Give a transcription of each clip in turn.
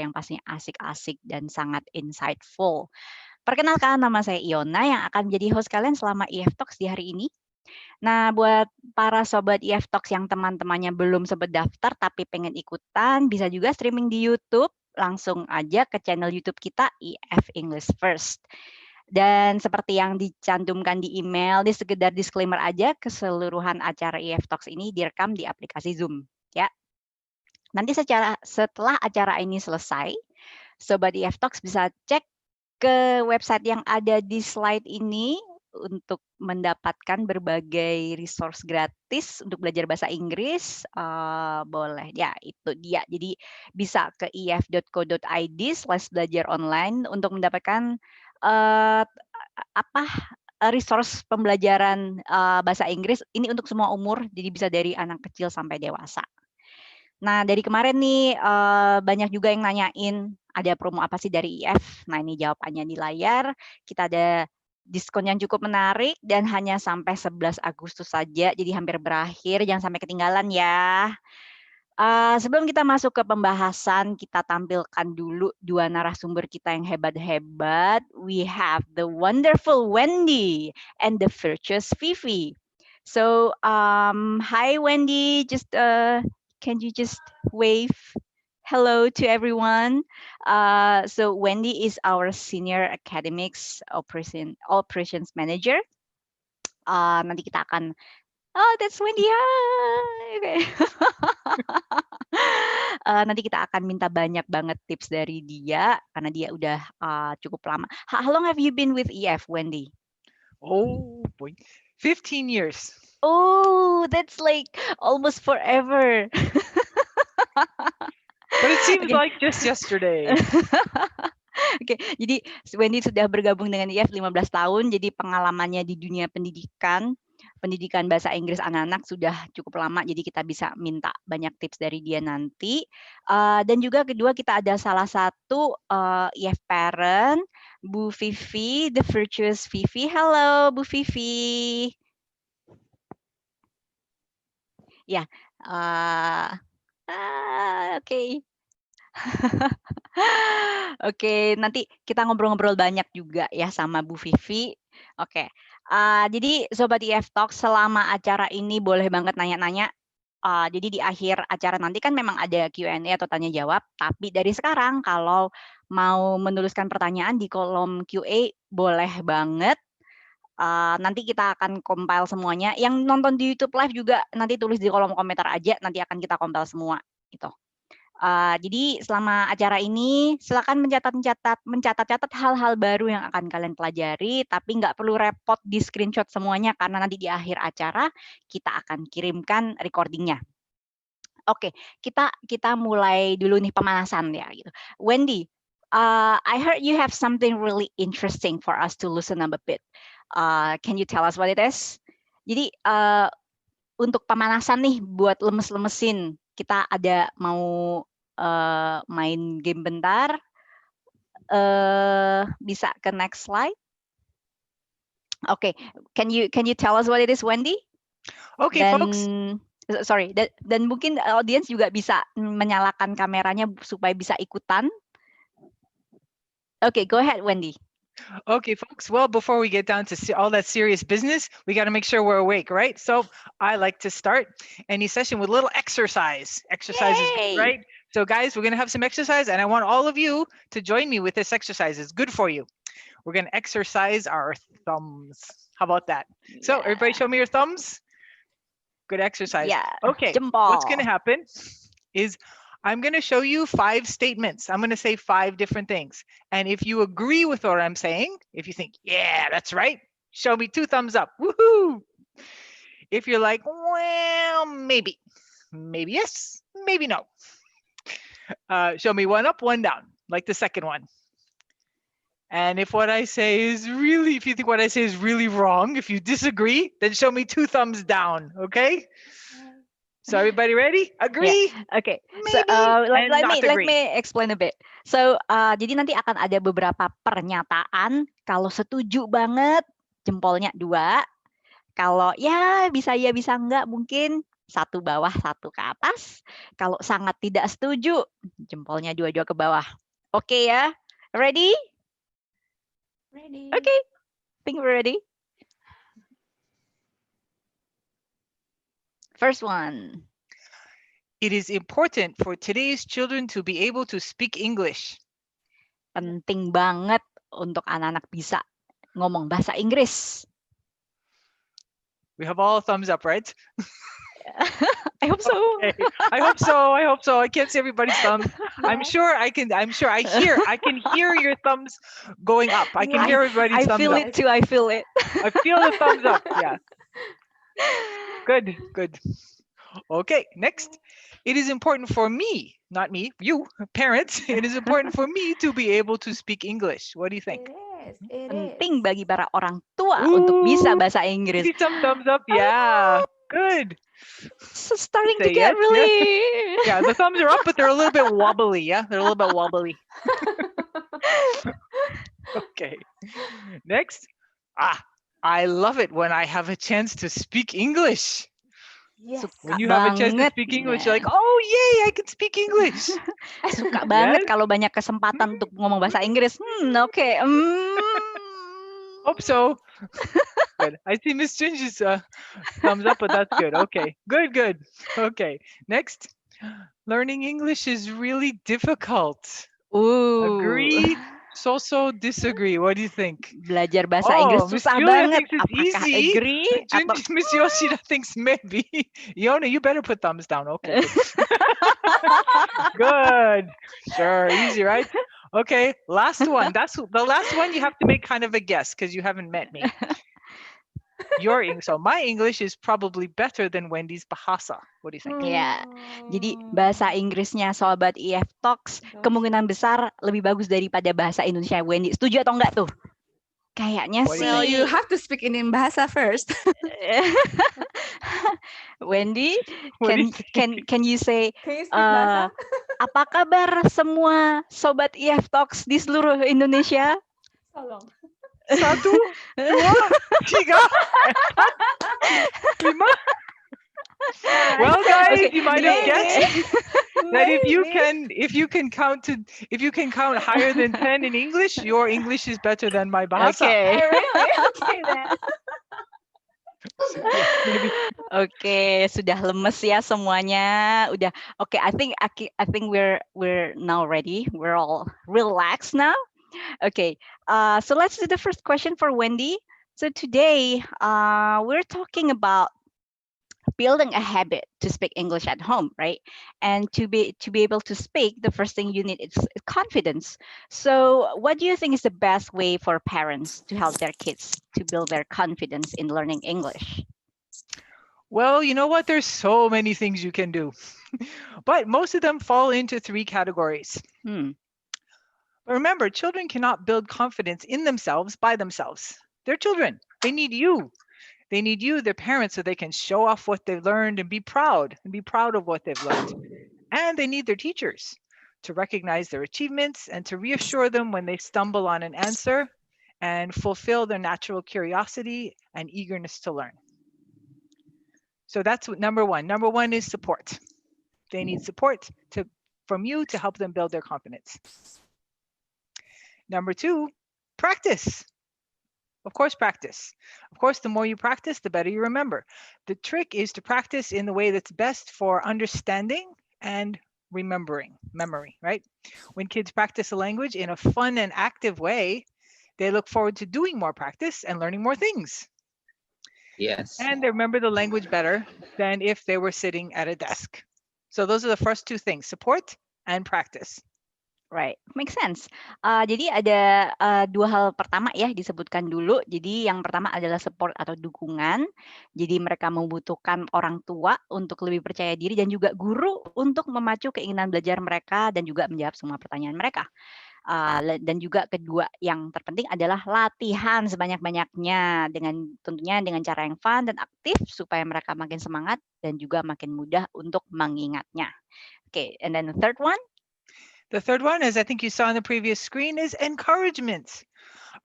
yang pastinya asik-asik dan sangat insightful. Perkenalkan, nama saya Iona yang akan menjadi host kalian selama EF Talks di hari ini. Nah, buat para sobat EF Talks yang teman-temannya belum sempat daftar tapi pengen ikutan, bisa juga streaming di YouTube. Langsung aja ke channel YouTube kita EF English First. Dan seperti yang dicantumkan di email, ini sekedar disclaimer aja, keseluruhan acara EF Talks ini direkam di aplikasi Zoom. Ya. Nanti setelah acara ini selesai, Sobat EF Talks bisa cek ke website yang ada di slide ini untuk mendapatkan berbagai resource gratis untuk belajar bahasa Inggris. Boleh, ya itu dia. Jadi bisa ke ef.co.id/belajar online untuk mendapatkan resource pembelajaran bahasa Inggris ini untuk semua umur, jadi bisa dari anak kecil sampai dewasa. Nah, dari kemarin nih banyak juga yang nanyain ada promo apa sih dari EF. Nah, ini jawabannya di layar. Kita ada diskon yang cukup menarik dan hanya sampai 11 Agustus saja, jadi hampir berakhir. Jangan sampai ketinggalan ya. Sebelum kita masuk ke pembahasan, kita tampilkan dulu dua narasumber kita yang hebat-hebat. We have the wonderful Wendy and the virtuous Vivi. So, hi Wendy, can you just wave hello to everyone? So Wendy is our senior academics operations manager. Nanti kita akan that's Wendy. Hi. Okay. Nanti kita akan minta banyak banget tips dari dia karena dia udah cukup lama. How long have you been with EF, Wendy? Oh boy, 15 years. Oh, that's like almost forever. But it seems Okay. like just yesterday. Oke, jadi Wendy sudah bergabung dengan IF 15 tahun, jadi pengalamannya di dunia pendidikan bahasa Inggris anak-anak sudah cukup lama, jadi kita bisa minta banyak tips dari dia nanti. Dan juga kedua kita ada salah satu IF parent, Bu Vivi, the virtuous Vivi. Halo Bu Vivi. Ya, oke. Oke, nanti kita ngobrol-ngobrol banyak juga ya sama Bu Vivi. Oke, jadi Sobat EF Talk selama acara ini boleh banget nanya-nanya. Jadi di akhir acara nanti kan memang ada Q&A atau tanya jawab, tapi dari sekarang kalau mau menuliskan pertanyaan di kolom QA boleh banget. Nanti kita akan compile semuanya. Yang nonton di YouTube Live juga nanti tulis di kolom komentar aja, nanti akan kita compile semua gitu. Jadi selama acara ini silakan mencatat hal-hal baru yang akan kalian pelajari, tapi nggak perlu repot di screenshot semuanya karena nanti di akhir acara kita akan kirimkan recordingnya. Oke, kita mulai dulu nih pemanasan ya gitu. Wendy, I heard you have something really interesting for us to listen a bit. Can you tell us what it is? Jadi untuk pemanasan nih buat lemes-lemesin, kita ada mau main game bentar. Bisa ke next slide? Oke, can you tell us what it is, Wendy? Okay, Dan, folks. sorry, dan mungkin audiens juga bisa menyalakan kameranya supaya bisa ikutan. Okay, go ahead, Wendy. Okay, folks. Well, before we get down to all that serious business, we got to make sure we're awake, right? So I like to start any session with a little exercise. Exercise is good, right? So guys, we're going to have some exercise and I want all of you to join me with this exercise. It's good for you. We're going to exercise our thumbs. How about that? So everybody show me your thumbs. Good exercise. Yeah. Okay. Jempol. What's going to happen is I'm going to show you 5 statements. I'm going to say 5 different things. And if you agree with what I'm saying, if you think, yeah, that's right, show me 2 thumbs up. Woohoo! If you're like, well, maybe yes, maybe no. Show me 1 up, 1 down, like the second one. And if what I say is really, if you think what I say is really wrong, if you disagree, then show me 2 thumbs down, okay? So everybody ready? Agree? Yeah. Okay. Maybe, So and not let agree. me explain a bit. So jadi nanti akan ada beberapa pernyataan. Kalau setuju banget, jempolnya 2. Kalau ya bisa enggak, mungkin satu bawah, satu ke atas. Kalau sangat tidak setuju, jempolnya dua-dua ke bawah. Oke ya? Ready? Ready. Okay, think we're ready. First one. It is important for today's children to be able to speak English. Penting banget untuk anak-anak bisa ngomong bahasa Inggris. We have all thumbs up, right? I hope so. Okay. I hope so. I hope so. I can't see everybody's thumbs. I'm sure I can hear your thumbs going up. I can hear everybody's I thumbs feel up. it too. I feel it. I feel the thumbs up. Yeah. Good, good. Okay, next. It is important for me, not me, you, parents. It is important for me to be able to speak English. What do you think? It Penting is. bagi para orang tua untuk bisa Ooh, bahasa Inggris. see some thumbs up. Yeah, good. So starting to Say get yes, really. Yeah, the thumbs are up, but they're a little bit wobbly. Yeah, they're a little bit wobbly. Okay. Next. I love it when I have a chance to speak English. Yes. When you have a chance to speak English, you're like, oh yay, I can speak English. Suka banget Yes. kalau banyak kesempatan untuk ngomong bahasa Inggris. Oke. Hope so. Good. I see Miss Ginger's thumbs up, but that's good. Okay. Good, good. Okay. Next. Learning English is really difficult. Agree? So disagree. What do you think? Belajar bahasa Inggris Miss susah Julia banget. thinks it's Apakah easy. agree atau Miss Yoshida thinks maybe. Yona, you better put thumbs down. Okay. Good. Sure. Easy, right? Okay. Last one. That's the last one. You have to make kind of a guess because you haven't met me. So my English is probably better than Wendy's bahasa. What do you think? Ya, jadi bahasa Inggrisnya Sobat EF Talks kemungkinan besar lebih bagus daripada bahasa Indonesia Wendy. Setuju atau enggak tuh? Kayaknya What do sih. you Well, you have to speak in bahasa first. Wendy, What do you think? can you say Can you speak bahasa? apa kabar semua Sobat EF Talks di seluruh Indonesia? Tolong. 1, 2, 3, 4, 5. Well, guys, Okay, you might have maybe. guessed that if you can count higher than 10 in English, your English is better than my bahasa. Okay. Really? Okay then. Yeah, maybe. Oke, sudah lemes ya semuanya. Udah. Oke, I think we're now ready. We're all relaxed now. Okay. So let's do the first question for Wendy. So today, we're talking about building a habit to speak English at home, right? And to be able to speak, the first thing you need is confidence. So what do you think is the best way for parents to help their kids to build their confidence in learning English? Well, you know what? There's so many things you can do, but most of them fall into 3 categories. But remember, children cannot build confidence in themselves by themselves. They're children. They need you. They need you, their parents, so they can show off what they've learned and be proud of what they've learned. And they need their teachers to recognize their achievements and to reassure them when they stumble on an answer and fulfill their natural curiosity and eagerness to learn. So that's number 1. Number 1 is support. They need support from you to help them build their confidence. Number 2, practice. Of course, practice. Of course, the more you practice, the better you remember. The trick is to practice in the way that's best for understanding and remembering, memory, right? When kids practice a language in a fun and active way, they look forward to doing more practice and learning more things. Yes. And they remember the language better than if they were sitting at a desk. So those are the first 2 things, support and practice. Right, makes sense. Jadi ada 2 hal pertama ya disebutkan dulu. Jadi yang pertama adalah support atau dukungan. Jadi mereka membutuhkan orang tua untuk lebih percaya diri dan juga guru untuk memacu keinginan belajar mereka dan juga menjawab semua pertanyaan mereka. Dan juga kedua yang terpenting adalah latihan sebanyak-banyaknya tentunya dengan cara yang fun dan aktif supaya mereka makin semangat dan juga makin mudah untuk mengingatnya. Okay, and then the third one? The third one, as I think you saw on the previous screen, is encouragement.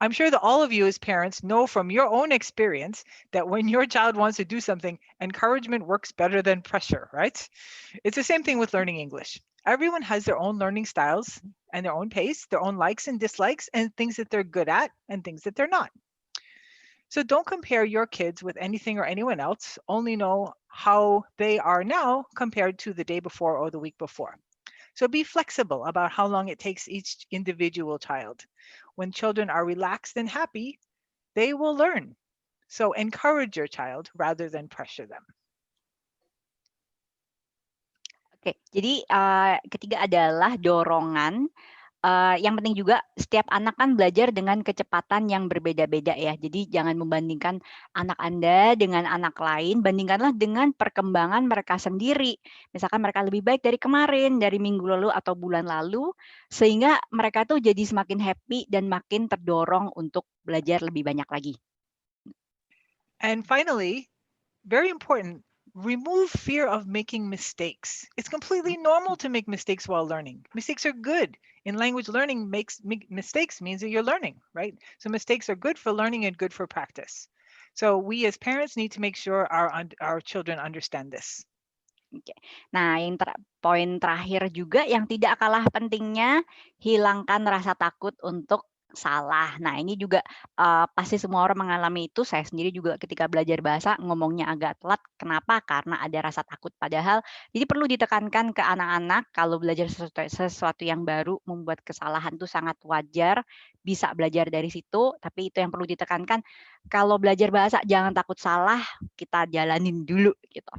I'm sure that all of you as parents know from your own experience that when your child wants to do something, encouragement works better than pressure, right? It's the same thing with learning English. Everyone has their own learning styles and their own pace, their own likes and dislikes, and things that they're good at and things that they're not. So don't compare your kids with anything or anyone else, only know how they are now compared to the day before or the week before. So be flexible about how long it takes each individual child. When children are relaxed and happy, they will learn. So encourage your child rather than pressure them. Oke, jadi ketiga adalah dorongan. Yang penting juga setiap anak kan belajar dengan kecepatan yang berbeda-beda ya. Jadi jangan membandingkan anak Anda dengan anak lain, bandingkanlah dengan perkembangan mereka sendiri. Misalkan mereka lebih baik dari kemarin, dari minggu lalu atau bulan lalu, sehingga mereka tuh jadi semakin happy dan makin terdorong untuk belajar lebih banyak lagi. And finally, very important, remove fear of making mistakes. It's completely normal to make mistakes while learning. Mistakes are good. In language learning, mistakes means that you're learning, right? So mistakes are good for learning and good for practice. So we as parents need to make sure our children understand this. Oke. Nah, poin terakhir juga yang tidak kalah pentingnya, hilangkan rasa takut untuk salah. Nah, ini juga pasti semua orang mengalami itu. Saya sendiri juga ketika belajar bahasa ngomongnya agak telat. Kenapa? Karena ada rasa takut. Padahal, jadi perlu ditekankan ke anak-anak kalau belajar sesuatu yang baru, membuat kesalahan itu sangat wajar. Bisa belajar dari situ, tapi itu yang perlu ditekankan. Kalau belajar bahasa jangan takut salah, kita jalanin dulu gitu.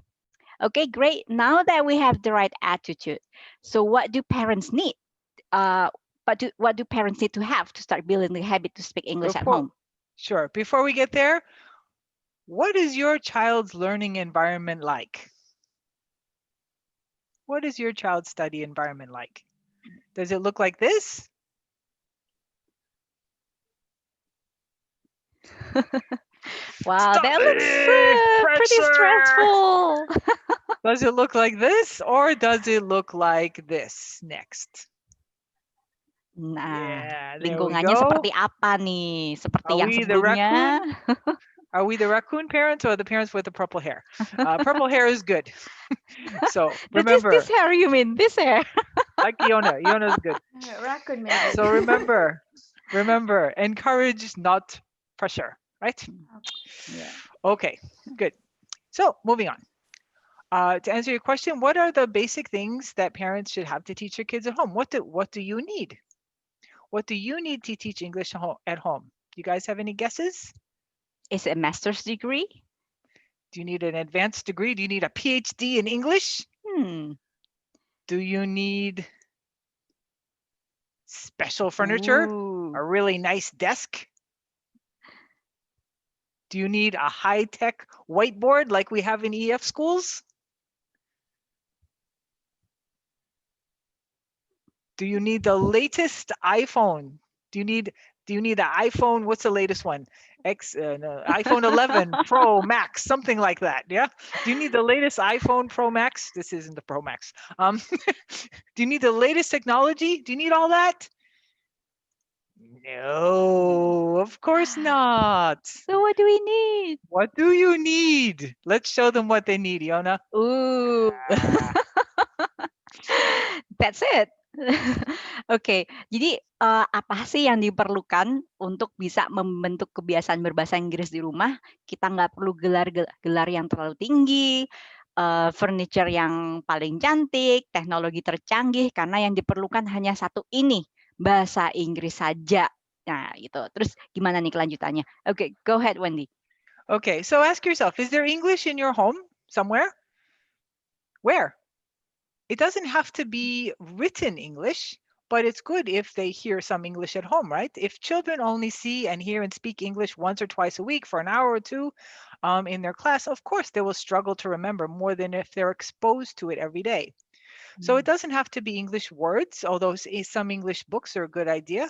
Okay, great. Now that we have the right attitude, so what do parents need? What do parents need to have to start building the habit to speak English at home? Sure. Before we get there, what is your child's learning environment like? What is your child's study environment like? Does it look like this? Wow, Stop that looks pretty Pressure! stressful. Does it look like this or does it look like this next? Nah, Yeah, there we lingkungannya go. seperti apa nih? Seperti Are yang we the sebelumnya? Are we the raccoon parents or the parents with the purple hair? Purple hair is good. So remember, This hair you mean? This hair? like Iona. Iona's good. Raccoon maybe. So remember, encourage, not pressure, right? Yeah. Okay, good. So moving on. To answer your question, what are the basic things that parents should have to teach your kids at home? What do you need? What do you need to teach English at home? You guys have any guesses? Is it a master's degree? Do you need an advanced degree? Do you need a PhD in English? Do you need special furniture? Ooh. A really nice desk? Do you need a high-tech whiteboard like we have in EF schools? Do you need the latest iPhone? Do you need the iPhone? What's the latest one? iPhone 11 Pro Max, something like that. Yeah. Do you need the latest iPhone Pro Max? This isn't the Pro Max. Do you need the latest technology? Do you need all that? No, of course not. So what do we need? What do you need? Let's show them what they need, Iona. Ooh. That's it. Oke, jadi apa sih yang diperlukan untuk bisa membentuk kebiasaan berbahasa Inggris di rumah? Kita nggak perlu gelar yang terlalu tinggi, furniture yang paling cantik, teknologi tercanggih, karena yang diperlukan hanya satu ini, bahasa Inggris saja. Nah, gitu. Terus gimana nih kelanjutannya? Oke, go ahead, Wendy. Okay, so ask yourself, is there English in your home somewhere? Where? It doesn't have to be written English, but it's good if they hear some English at home, right? If children only see and hear and speak English once or twice a week for an hour or two in their class, of course, they will struggle to remember more than if they're exposed to it every day. So it doesn't have to be English words, although some English books are a good idea.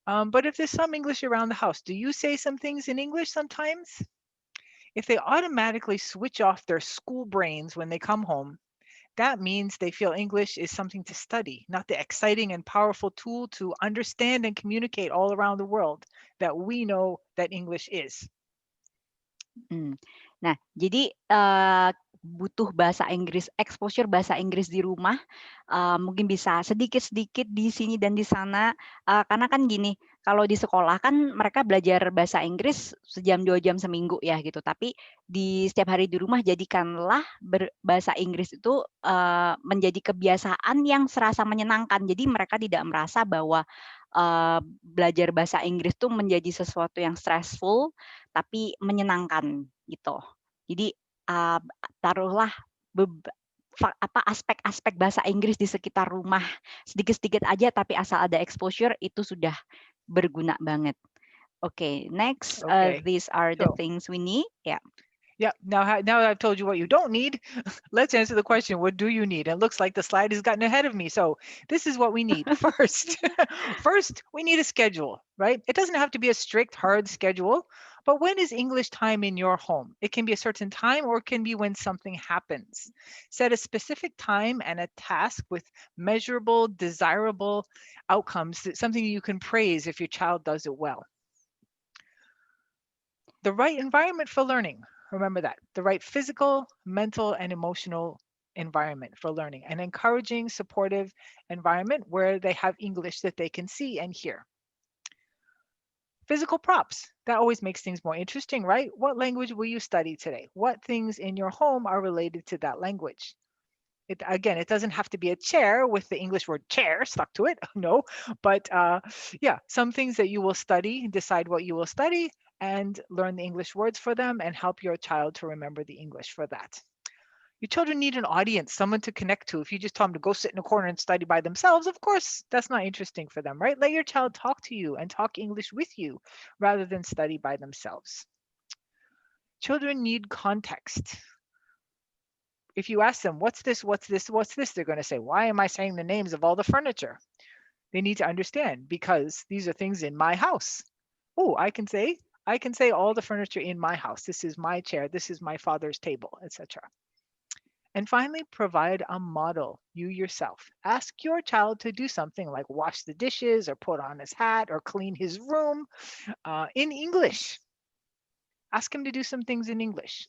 But if there's some English around the house, do you say some things in English sometimes? If they automatically switch off their school brains when they come home, That means they feel English is something to study, not the exciting and powerful tool to understand and communicate all around the world that we know that English is. Nah, jadi butuh bahasa Inggris, exposure bahasa Inggris di rumah, mungkin bisa sedikit-sedikit di sini dan di sana, karena kan gini, kalau di sekolah kan mereka belajar bahasa Inggris sejam 2 jam seminggu ya gitu, tapi di setiap hari di rumah jadikanlah bahasa Inggris itu menjadi kebiasaan yang serasa menyenangkan. Jadi mereka tidak merasa bahwa belajar bahasa Inggris itu menjadi sesuatu yang stressful, tapi menyenangkan gitu. Jadi taruhlah aspek-aspek bahasa Inggris di sekitar rumah sedikit-sedikit aja, tapi asal ada exposure itu sudah berguna banget. Okay, next, Okay, these are the so- things we need. Yeah. Yeah, now that I've told you what you don't need, let's answer the question, what do you need? And it looks like the slide has gotten ahead of me. So this is what we need. First, first, we need a schedule, right? It doesn't have to be a strict, hard schedule, but when is English time in your home? It can be a certain time or it can be when something happens. Set a specific time and a task with measurable, desirable outcomes, something you can praise if your child does it well. The right environment for learning. Remember that. The right physical, mental, and emotional environment for learning. An encouraging, supportive environment where they have English that they can see and hear. Physical props. That always makes things more interesting, right? What language will you study today? What things in your home are related to that language? Again, it doesn't have to be a chair with the English word chair stuck to it. No, but yeah, some things that you will study, decide what you will study, and learn the English words for them and help your child to remember the English for that. Your children need an audience, someone to connect to. If you just tell them to go sit in a corner and study by themselves, of course, that's not interesting for them, right? Let your child talk to you and talk English with you rather than study by themselves. Children need context. If you ask them, what's this, what's this, what's this, they're going to say, why am I saying the names of all the furniture? They need to understand because these are things in my house. Oh, I can say all the furniture in my house. This is my chair. This is my father's table, etc. And finally, provide a model, you yourself. Ask your child to do something like wash the dishes or put on his hat or clean his room in English. Ask him to do some things in English.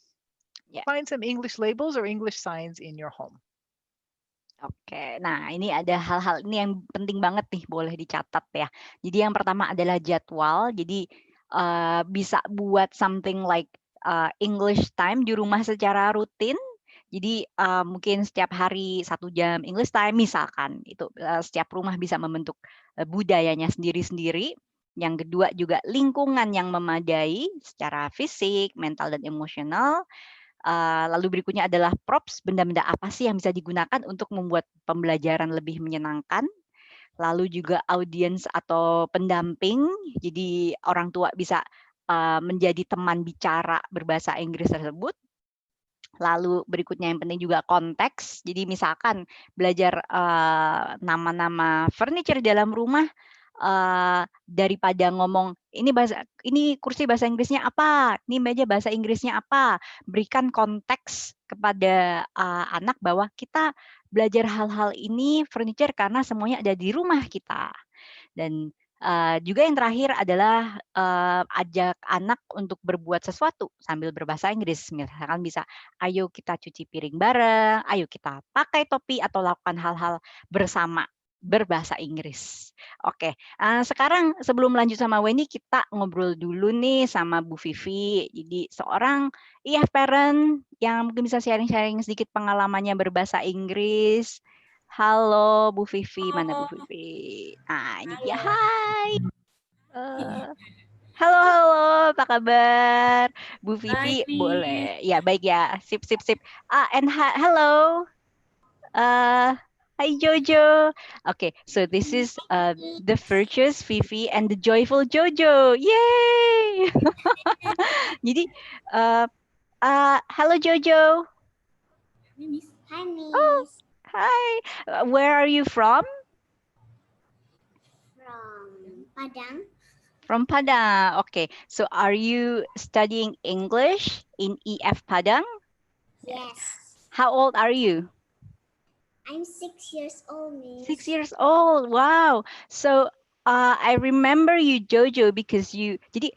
Yeah. Find some English labels or English signs in your home. Oke, nah ini ada hal-hal ini yang penting banget nih, boleh dicatat ya. Jadi yang pertama adalah jadwal. Jadi bisa buat something like English time di rumah secara rutin. Jadi mungkin setiap hari 1 jam English time misalkan. Itu setiap rumah bisa membentuk budayanya sendiri-sendiri. Yang kedua juga lingkungan yang memadai secara fisik, mental, dan emosional. Lalu berikutnya adalah props, benda-benda apa sih yang bisa digunakan untuk membuat pembelajaran lebih menyenangkan. Lalu juga audiens atau pendamping, jadi orang tua bisa menjadi teman bicara berbahasa Inggris tersebut. Lalu berikutnya yang penting juga konteks, jadi misalkan belajar nama-nama furniture di dalam rumah, daripada ngomong ini kursi bahasa Inggrisnya apa, ini meja bahasa Inggrisnya apa, berikan konteks kepada anak bahwa kita belajar hal-hal ini furniture karena semuanya ada di rumah kita. Dan juga yang terakhir adalah ajak anak untuk berbuat sesuatu sambil berbahasa Inggris. Misalkan bisa, ayo kita cuci piring bareng, ayo kita pakai topi atau lakukan hal-hal bersama berbahasa Inggris. Oke, sekarang sebelum lanjut sama Wendy, kita ngobrol dulu nih sama Bu Vivi. Jadi seorang EF parent yang mungkin bisa sharing-sharing sedikit pengalamannya berbahasa Inggris. Halo Bu Vivi, mana Bu Vivi? Nah, ini dia. Hai. Halo, apa kabar? Bu Vivi, boleh. Ya, baik ya. Sip. And hello. Hi Jojo. Okay, so this is the virtuous Vivi and the joyful Jojo. Yay! Jadi, hello Jojo. Hi, Miss. Oh, hi. Where are you from? From Padang. From Padang. Okay, so are you studying English in EF Padang? Yes. How old are you? I'm 6 years old, Miss. 6 years old. Wow. So I remember you Jojo because jadi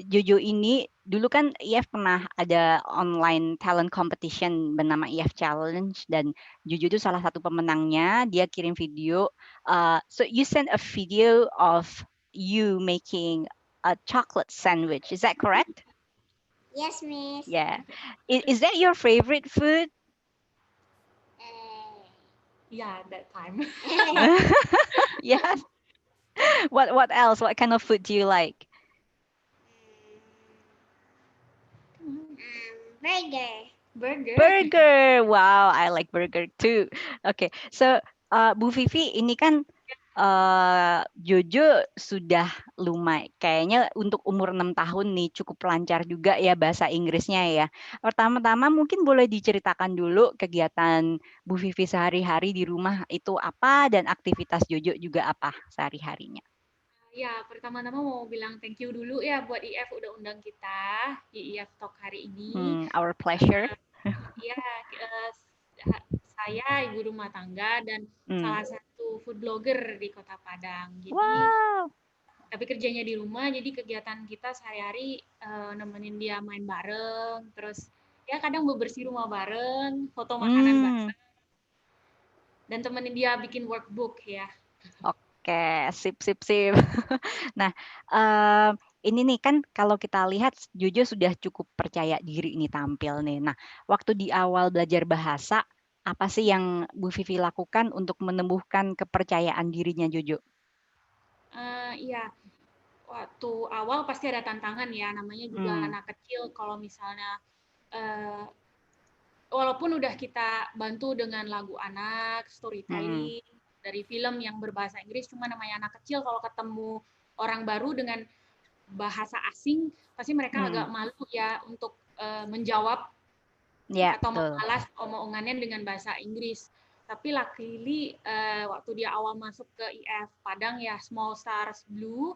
Jojo ini dulu kan EF pernah ada online talent competition bernama EF Challenge dan Jojo itu salah satu pemenangnya. Dia kirim video. So you sent a video of you making a chocolate sandwich. Is that correct? Yes, Miss. Yeah. Is that your favorite food? Yeah, that time. Yes. What else? What kind of food do you like? Burger. Burger. Burger. Wow, I like burger too. Oke, so Bu Vivi, ini kan Jojo sudah lumayan, kayaknya untuk umur 6 tahun nih cukup lancar juga ya bahasa Inggrisnya ya. Pertama-tama mungkin boleh diceritakan dulu kegiatan Bu Vivi sehari-hari di rumah itu apa dan aktivitas Jojo juga apa sehari-harinya. Ya, pertama-tama mau bilang thank you dulu ya buat IF udah undang kita di IF Talk hari ini. Our pleasure. Ya, saya ibu rumah tangga dan salah satu food blogger di Kota Padang. Jadi, Wow. tapi kerjanya di rumah, jadi kegiatan kita sehari-hari nemenin dia main bareng, terus ya kadang bebersih rumah bareng, foto makanan bareng, dan temenin dia bikin workbook ya. Oke, sip. Nah, ini nih kan kalau kita lihat Jojo sudah cukup percaya diri nih tampil nih. Nah, waktu di awal belajar bahasa, apa sih yang Bu Vivi lakukan untuk menumbuhkan kepercayaan dirinya Jojo? Iya, waktu awal pasti ada tantangan ya, namanya juga anak kecil. Kalau misalnya walaupun udah kita bantu dengan lagu anak, storytelling, dari film yang berbahasa Inggris, cuma namanya anak kecil kalau ketemu orang baru dengan bahasa asing, pasti mereka agak malu ya untuk menjawab atau membalas omongannya dengan bahasa Inggris. Tapi luckily waktu dia awal masuk ke IF Padang ya, Small Stars Blue,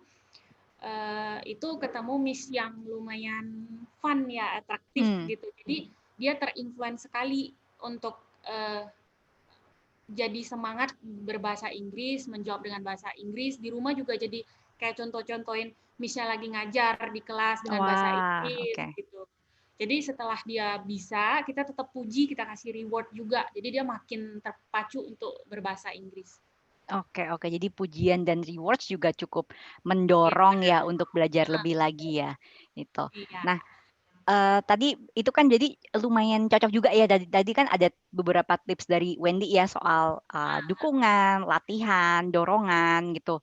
itu ketemu Miss yang lumayan fun ya, atraktif gitu. Jadi dia terinfluence sekali untuk jadi semangat berbahasa Inggris, menjawab dengan bahasa Inggris. Di rumah juga jadi kayak contoh-contohin Miss-nya lagi ngajar di kelas dengan bahasa Inggris gitu. Jadi setelah dia bisa, kita tetap puji, kita kasih reward juga. Jadi dia makin terpacu untuk berbahasa Inggris. Oke. Jadi pujian dan rewards juga cukup mendorong ya untuk belajar lebih lagi ya. Itu. Nah, tadi itu kan jadi lumayan cocok juga ya. Tadi kan ada beberapa tips dari Wendy ya soal dukungan, latihan, dorongan gitu.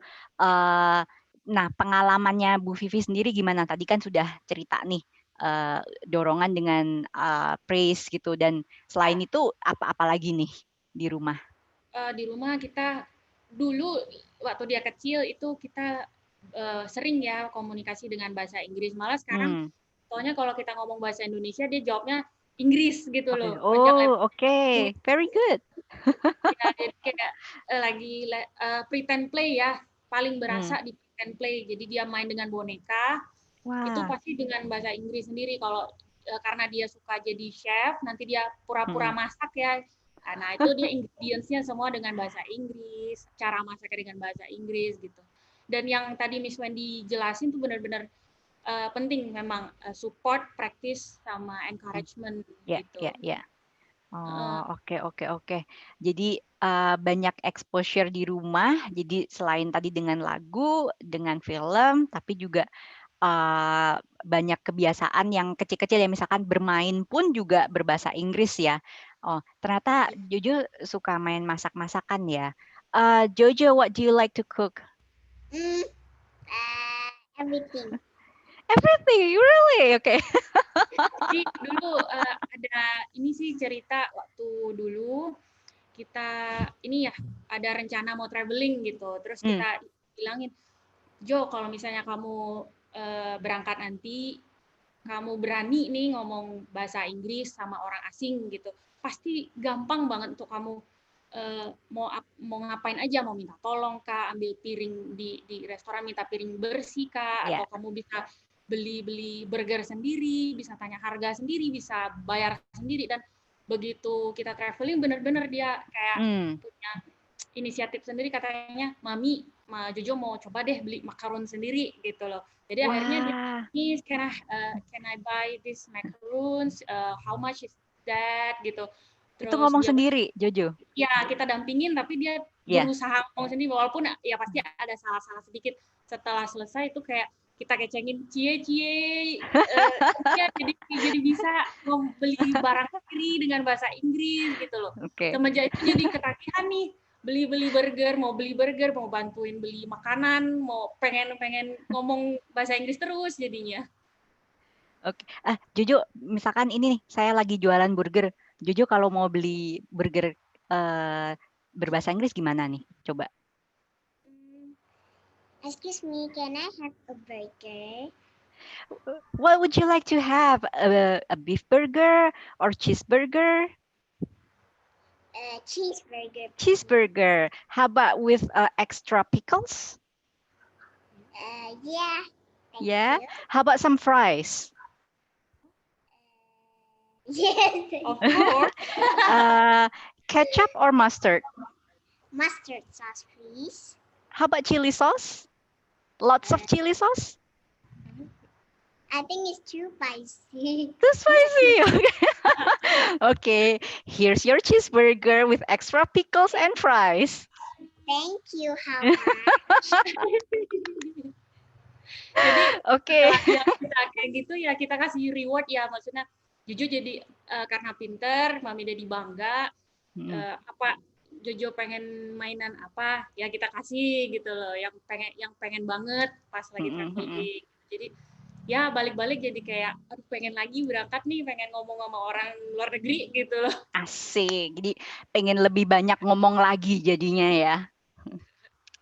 Nah, pengalamannya Bu Vivi sendiri gimana? Tadi kan sudah cerita nih dorongan dengan praise gitu. Dan selain itu apa lagi nih di rumah? Di rumah kita dulu waktu dia kecil itu kita sering ya komunikasi dengan bahasa Inggris. Malah sekarang soalnya kalau kita ngomong bahasa Indonesia dia jawabnya Inggris gitu loh. Oke. Very good. Ya, jadi kayak lagi pretend play ya, paling berasa di pretend play. Jadi dia main dengan boneka, itu pasti dengan bahasa Inggris sendiri. Kalau karena dia suka jadi chef, nanti dia pura-pura masak ya. Nah, itu dia ingredients-nya semua dengan bahasa Inggris, cara masaknya dengan bahasa Inggris gitu. Dan yang tadi Miss Wendy jelasin tuh benar-benar penting memang support, practice, sama encouragement gitu. Ya. Oke. Jadi banyak exposure di rumah. Jadi selain tadi dengan lagu, dengan film, tapi juga banyak kebiasaan yang kecil-kecil ya, misalkan bermain pun juga berbahasa Inggris ya. Oh, ternyata Jojo suka main masak-masakan ya. Jojo, what do you like to cook? Everything. Everything, really? Okay. Jadi dulu ada ini sih cerita waktu dulu kita ini ya ada rencana mau traveling gitu. Terus kita bilangin, Jo, kalau misalnya kamu berangkat nanti, kamu berani nih ngomong bahasa Inggris sama orang asing gitu, pasti gampang banget untuk kamu mau ngapain aja, mau minta tolong kah, ambil piring di restoran minta piring bersih kah, atau kamu bisa beli burger sendiri, bisa tanya harga sendiri, bisa bayar sendiri, dan begitu kita traveling bener-bener dia kayak punya inisiatif sendiri, katanya Mami, Jojo mau coba deh beli makaron sendiri gitu loh. Jadi akhirnya dia, Miss, can I buy this macarons? How much is that? Gitu. Itu Terus ngomong dia, sendiri, Jojo? Ya, kita dampingin, tapi dia berusaha ngomong sendiri, walaupun ya pasti ada salah-salah sedikit. Setelah selesai itu kayak kita kecengin, cie, jadi bisa beli barang sendiri dengan bahasa Inggris gitu loh. Semenjak itu jadi ketagihan nih, beli burger, mau bantuin beli makanan, mau pengen ngomong bahasa Inggris terus jadinya. Oke, Jojo, misalkan ini nih, saya lagi jualan burger. Jojo kalau mau beli burger berbahasa Inggris gimana nih? Coba. Excuse me, can I have a burger? What would you like to have? A beef burger or cheeseburger? Cheeseburger. Cheeseburger. How about with extra pickles? Yeah. Yeah. How about some fries? Yes. Of course. Ketchup or mustard? Mustard sauce, please. How about chili sauce? Lots of chili sauce? I think it's too spicy. Too spicy. Okay. Here's your cheeseburger with extra pickles and fries. Thank you. How much? Jadi Oke. Ya kita kayak gitu ya kita kasih reward ya, maksudnya Jojo jadi karena pinter, Mami Daddy bangga. Apa Jojo pengen mainan apa ya kita kasih gitu loh, yang pengen banget pas lagi traveling. Jadi ya balik-balik jadi kayak aduh pengen lagi berangkat nih, pengen ngomong sama orang luar negeri gitu loh. Asik. Jadi pengen lebih banyak ngomong lagi jadinya ya.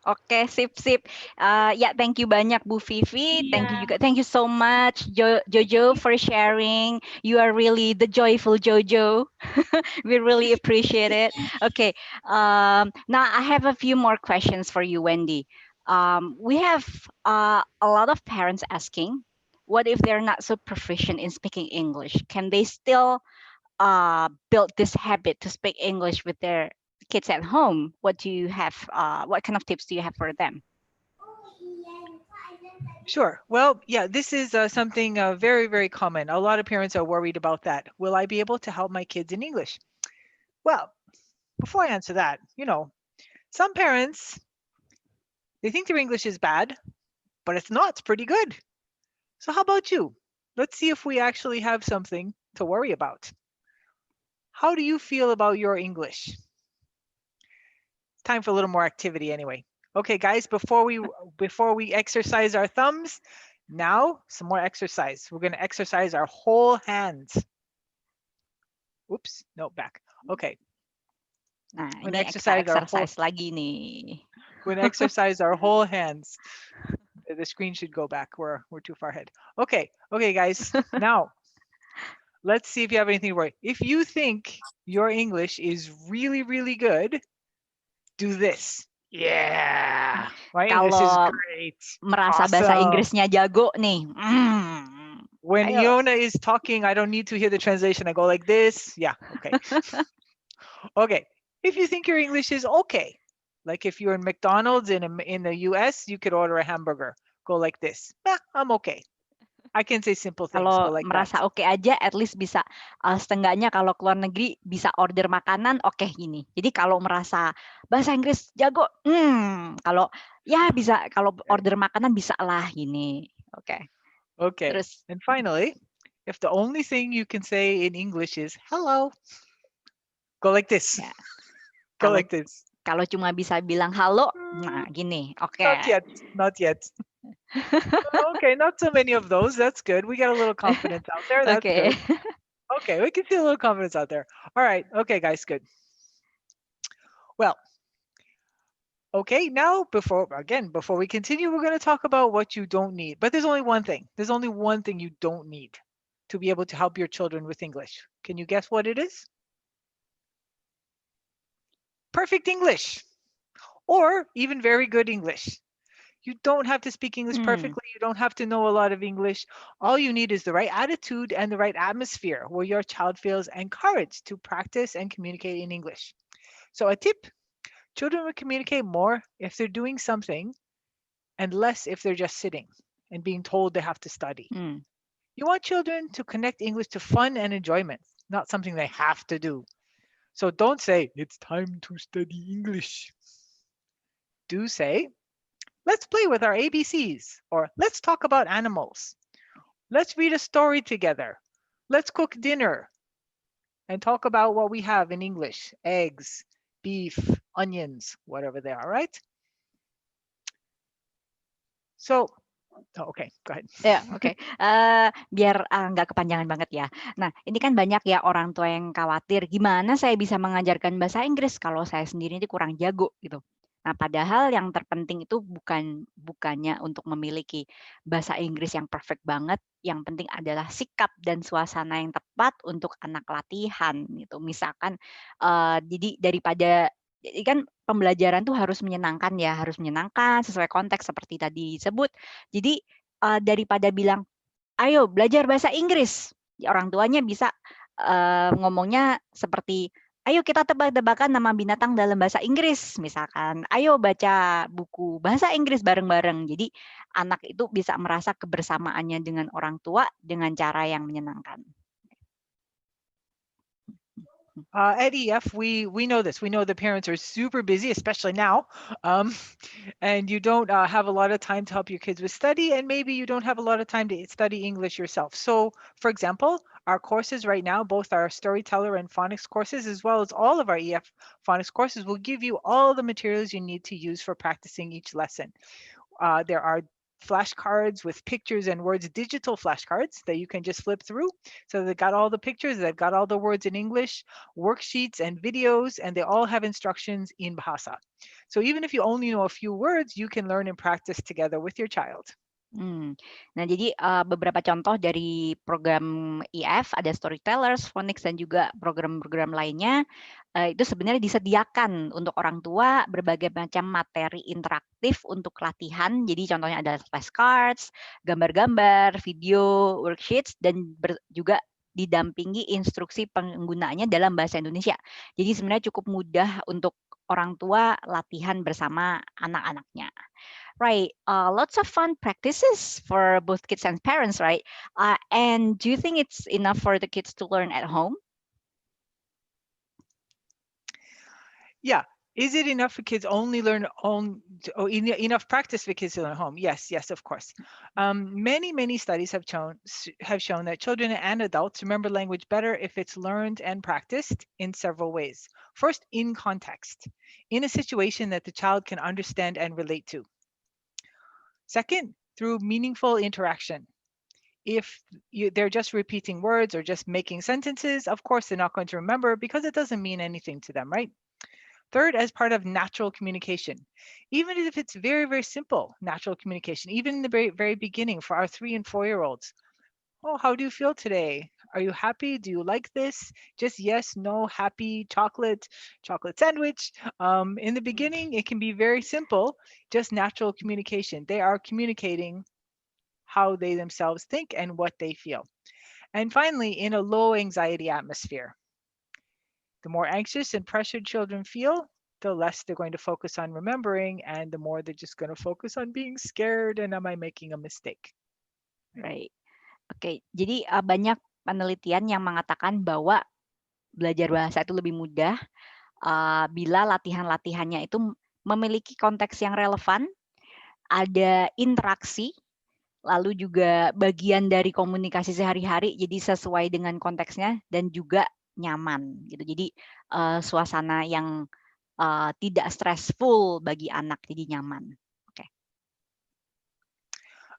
Oke, sip. Ya, thank you banyak Bu Vivi. Thank you juga. Thank you so much Jojo for sharing. You are really the joyful Jojo. We really appreciate it. Okay. Now I have a few more questions for you, Wendy. We have a lot of parents asking, what if they're not so proficient in speaking English? Can they still build this habit to speak English with their kids at home? What do you have? What kind of tips do you have for them? Sure. Well, yeah, this is something very, very common. A lot of parents are worried about that. Will I be able to help my kids in English? Well, before I answer that, some parents, they think their English is bad, but it's not. It's pretty good. So how about you? Let's see if we actually have something to worry about. How do you feel about your English? Time for a little more activity anyway. Okay, guys, before we exercise our thumbs, now some more exercise. We're going to exercise our whole hands. Oops, no, back. Okay. Nah, We're ini going to exercise our whole, lagi nih. we're going to exercise our whole hands. The screen should go back. We're too far ahead. Okay, guys. Now, let's see if you have anything to worry. If you think your English is really, really good, do this. Yeah. My English is great. Merasa bahasa Inggrisnya jago nih. When Ayo. Iona is talking, I don't need to hear the translation. I go like this. Yeah, okay. Okay. If you think your English is okay, like if you're in McDonald's in the US, you could order a hamburger. Go like this. I'm okay. I can say simple things. Kalau Go like merasa that. oke aja, at least bisa setengahnya kalau keluar negeri bisa order makanan oke gini. Jadi kalau merasa bahasa Inggris jago, kalau ya bisa kalau order makanan bisa lah gini. Oke. Okay. Terus And finally, if the only thing you can say in English is hello, go like this. ya, Go like this. kalau cuma bisa bilang halo, nah gini. Oke. Not yet. Okay, not so many of those. That's good. We got a little confidence out there. That's good. Okay, we can see a little confidence out there. All right. Okay, guys, good. Well, okay, now before we continue, we're going to talk about what you don't need. But there's only one thing. There's only one thing you don't need to be able to help your children with English. Can you guess what it is? Perfect English, or even very good English. You don't have to speak English perfectly. You don't have to know a lot of English. All you need is the right attitude and the right atmosphere where your child feels encouraged to practice and communicate in English. So a tip, children will communicate more if they're doing something and less if they're just sitting and being told they have to study. You want children to connect English to fun and enjoyment, not something they have to do. So don't say, it's time to study English. Do say, let's play with our ABCs, or let's talk about animals. Let's read a story together. Let's cook dinner and talk about what we have in English, eggs, beef, onions, whatever they are, right? So, okay, go ahead. Ya, oke. Biar nggak kepanjangan banget ya. Nah, ini kan banyak ya orang tua yang khawatir, gimana saya bisa mengajarkan bahasa Inggris kalau saya sendiri ini kurang jago gitu. Nah, padahal yang terpenting itu bukannya untuk memiliki bahasa Inggris yang perfect banget, yang penting adalah sikap dan suasana yang tepat untuk anak latihan gitu. Misalkan, jadi daripada kan pembelajaran tuh harus menyenangkan ya, harus menyenangkan sesuai konteks seperti tadi disebut. Jadi daripada bilang, ayo belajar bahasa Inggris, orang tuanya bisa ngomongnya seperti, ayo kita tebak-tebakan nama binatang dalam bahasa Inggris, misalkan, ayo baca buku bahasa Inggris bareng-bareng. Jadi anak itu bisa merasa kebersamaannya dengan orang tua dengan cara yang menyenangkan. At EF, we know this. We know the parents are super busy, especially now, and you don't have a lot of time to help your kids with study, and maybe you don't have a lot of time to study English yourself. So, for example, our courses right now, both our storyteller and phonics courses, as well as all of our EF phonics courses, will give you all the materials you need to use for practicing each lesson. There are flashcards with pictures and words, digital flashcards that you can just flip through. So they've got all the pictures, they've got all the words in English, worksheets and videos, and they all have instructions in bahasa. So even if you only know a few words, you can learn and practice together with your child. Nah, jadi beberapa contoh dari program EF, ada storytellers, phonics, dan juga program-program lainnya, itu sebenarnya disediakan untuk orang tua berbagai macam materi interaktif untuk latihan. Jadi contohnya ada flashcards, gambar-gambar, video, worksheets, dan juga didampingi instruksi penggunaannya dalam bahasa Indonesia. Jadi sebenarnya cukup mudah untuk orang tua latihan bersama anak-anaknya. Right, lots of fun practices for both kids and parents, right? And do you think it's enough for the kids to learn at home? Yeah. Is it enough for kids only learn enough practice for kids to learn at home? Yes, of course. Many studies have shown that children and adults remember language better if it's learned and practiced in several ways. First, in context, in a situation that the child can understand and relate to. Second, through meaningful interaction. If they're just repeating words or just making sentences, of course they're not going to remember because it doesn't mean anything to them, right? Third, as part of natural communication. Even if it's very, very simple natural communication, even in the very, very beginning for our 3 and 4-year-olds. Oh, how do you feel today? Are you happy? Do you like this? Just yes, no, happy, chocolate sandwich. In the beginning, it can be very simple, just natural communication. They are communicating how they themselves think and what they feel. And finally, in a low anxiety atmosphere. The more anxious and pressured children feel, the less they're going to focus on remembering, and the more they're just going to focus on being scared and am I making a mistake? Right. Oke, jadi banyak penelitian yang mengatakan bahwa belajar bahasa itu lebih mudah bila latihan-latihannya itu memiliki konteks yang relevan, ada interaksi, lalu juga bagian dari komunikasi sehari-hari, jadi sesuai dengan konteksnya dan juga nyaman gitu. Jadi suasana yang tidak stressful bagi anak, jadi nyaman.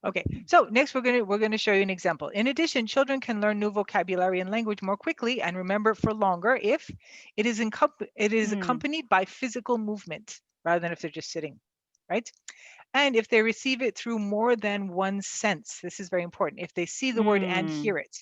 Okay, so next we're going to show you an example. In addition, children can learn new vocabulary and language more quickly and remember it for longer if it is accompanied by physical movement rather than if they're just sitting, right? And if they receive it through more than one sense. This is very important. If they see the word and hear it.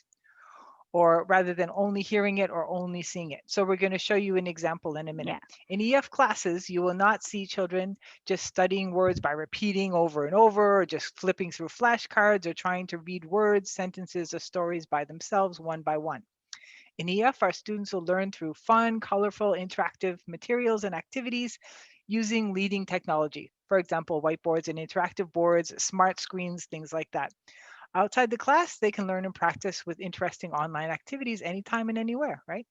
or rather than only hearing it or only seeing it. So we're going to show you an example in a minute. Yeah. In EF classes, you will not see children just studying words by repeating over and over, or just flipping through flashcards, or trying to read words, sentences, or stories by themselves one by one. In EF, our students will learn through fun, colorful, interactive materials and activities using leading technology. For example, whiteboards and interactive boards, smart screens, things like that. Outside the class, they can learn and practice with interesting online activities anytime and anywhere, right?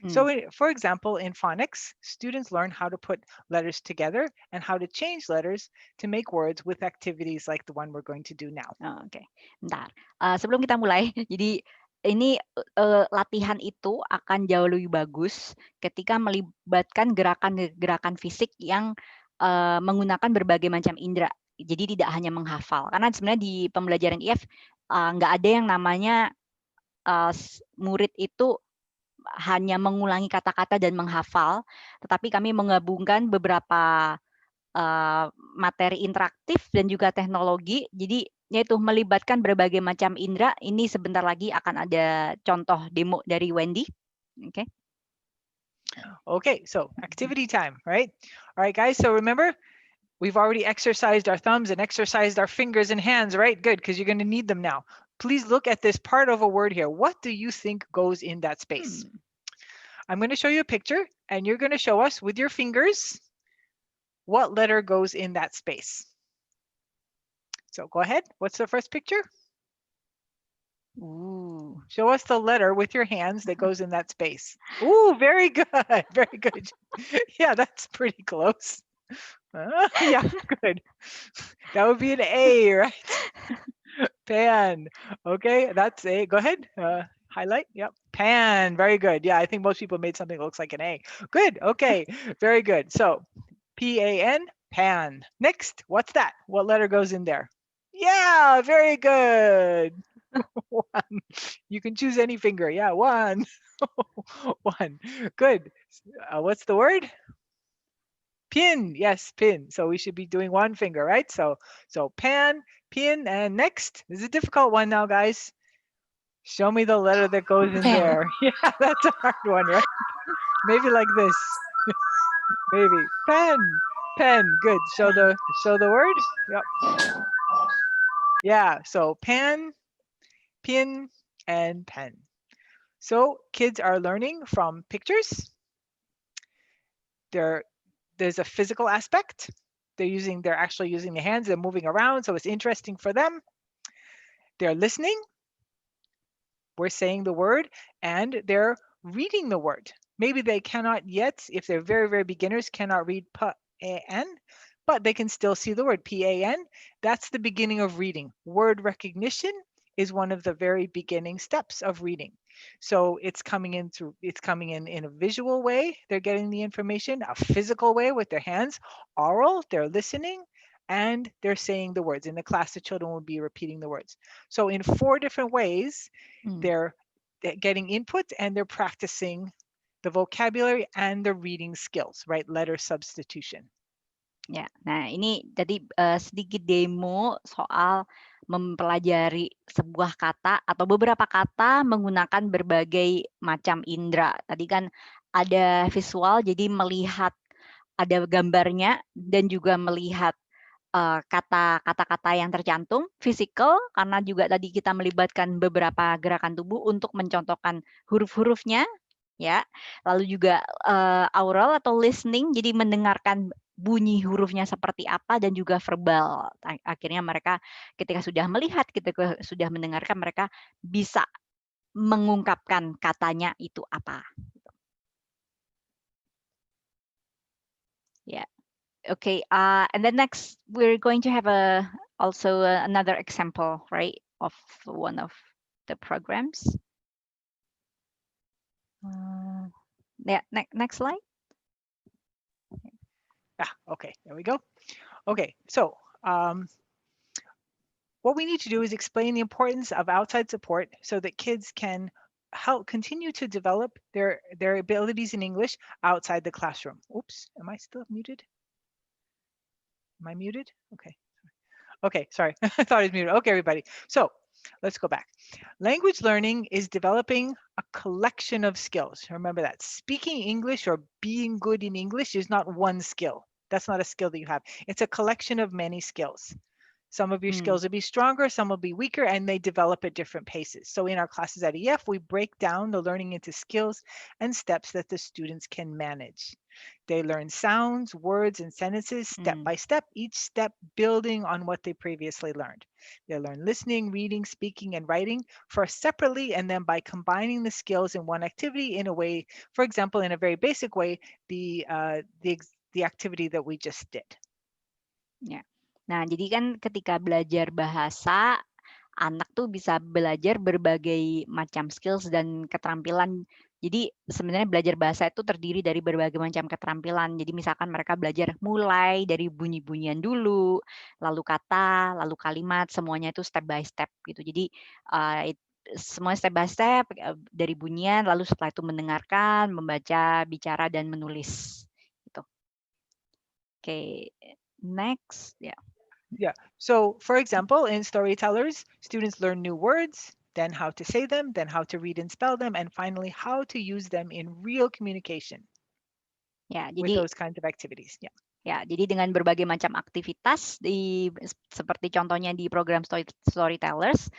So for example, in phonics, students learn how to put letters together and how to change letters to make words with activities like the one we're going to do now. Oke, bentar. Sebelum kita mulai, jadi ini latihan itu akan jauh lebih bagus ketika melibatkan gerakan-gerakan fisik yang menggunakan berbagai macam indera. Jadi tidak hanya menghafal. Karena sebenarnya di pembelajaran IF nggak ada yang namanya murid itu hanya mengulangi kata-kata dan menghafal, tetapi kami menggabungkan beberapa materi interaktif dan juga teknologi. Jadi yaitu melibatkan berbagai macam indera. Ini sebentar lagi akan ada contoh demo dari Wendy. Okay. Okay, so activity time, right? All right, guys, so remember, we've already exercised our thumbs and exercised our fingers and hands, right? Good, because you're going to need them now. Please look at this part of a word here. What do you think goes in that space? I'm going to show you a picture, and you're going to show us with your fingers what letter goes in that space. So go ahead. What's the first picture? Ooh. Show us the letter with your hands that goes in that space. Ooh, very good. Very good. Yeah, that's pretty close. Yeah, good. That would be an A, right? Pan. Okay, that's A. Go ahead. Highlight. Yep. Pan. Very good. Yeah, I think most people made something that looks like an A. Good. Okay. Very good. So P-A-N, pan. Next, what's that? What letter goes in there? Yeah, very good. One. You can choose any finger. Yeah, one. One. Good. What's the word? Pin. Yes, pin. So we should be doing one finger, right? So pan, pin, and next. This is a difficult one now, guys. Show me the letter that goes in there. Yeah, that's a hard one, right? Maybe like this. Maybe pen. Pen. Good. Show the word. Yep. Yeah. So pan, pin, and pen. So kids are learning from pictures. There's a physical aspect. They're actually using the hands. They're moving around, so it's interesting for them. They're listening. We're saying the word, and they're reading the word. Maybe they cannot yet, if they're very, very beginners, cannot read P-A-N, but they can still see the word P-A-N. That's the beginning of reading. Word recognition is one of the very beginning steps of reading. So it's coming in in a visual way. They're getting the information, a physical way with their hands, oral, they're listening, and they're saying the words. In the class, the children will be repeating the words. So in 4 different ways, they're getting input and they're practicing the vocabulary and the reading skills, right? Letter substitution. Ya, nah ini jadi sedikit demo soal mempelajari sebuah kata atau beberapa kata menggunakan berbagai macam indera. Tadi kan ada visual, jadi melihat ada gambarnya dan juga melihat kata-kata yang tercantum, physical, karena juga tadi kita melibatkan beberapa gerakan tubuh untuk mencontohkan huruf-hurufnya, ya. Lalu juga aural atau listening, jadi mendengarkan bunyi hurufnya seperti apa, dan juga verbal. Akhirnya mereka ketika sudah melihat, ketika sudah mendengarkan, mereka bisa mengungkapkan katanya itu apa. Ya. Okay, and then next we're going to have also another example, right, of one of the programs. Yeah, next slide. Okay, there we go. Okay, so what we need to do is explain the importance of outside support so that kids can help continue to develop their abilities in English outside the classroom. Oops, am I still muted? Am I muted? Okay. Okay, sorry. I thought I was muted. Okay, everybody. So let's go back. Language learning is developing a collection of skills. Remember that. Speaking English or being good in English is not one skill. That's not a skill that you have. It's a collection of many skills. Some of your skills will be stronger, some will be weaker, and they develop at different paces. So in our classes at EF, we break down the learning into skills and steps that the students can manage. They learn sounds, words, and sentences step by step, each step building on what they previously learned. They learn listening, reading, speaking, and writing first separately, and then by combining the skills in one activity in a way, for example, in a very basic way, the activity that we just did. Ya. Nah, jadi kan ketika belajar bahasa, anak tuh bisa belajar berbagai macam skills dan keterampilan. Jadi sebenarnya belajar bahasa itu terdiri dari berbagai macam keterampilan. Jadi misalkan mereka belajar mulai dari bunyi-bunyian dulu, lalu kata, lalu kalimat, semuanya itu step by step gitu. Jadi semua step by step dari bunyian, lalu setelah itu mendengarkan, membaca, bicara, dan menulis. Gitu. Oke, next, ya. Yeah. So, for example, in storytellers, students learn new words, then how to say them, then how to read and spell them, and finally how to use them in real communication. Ya, with jadi those kinds of activities. Yeah. ya, jadi dengan berbagai macam aktivitas seperti contohnya di program storytellers,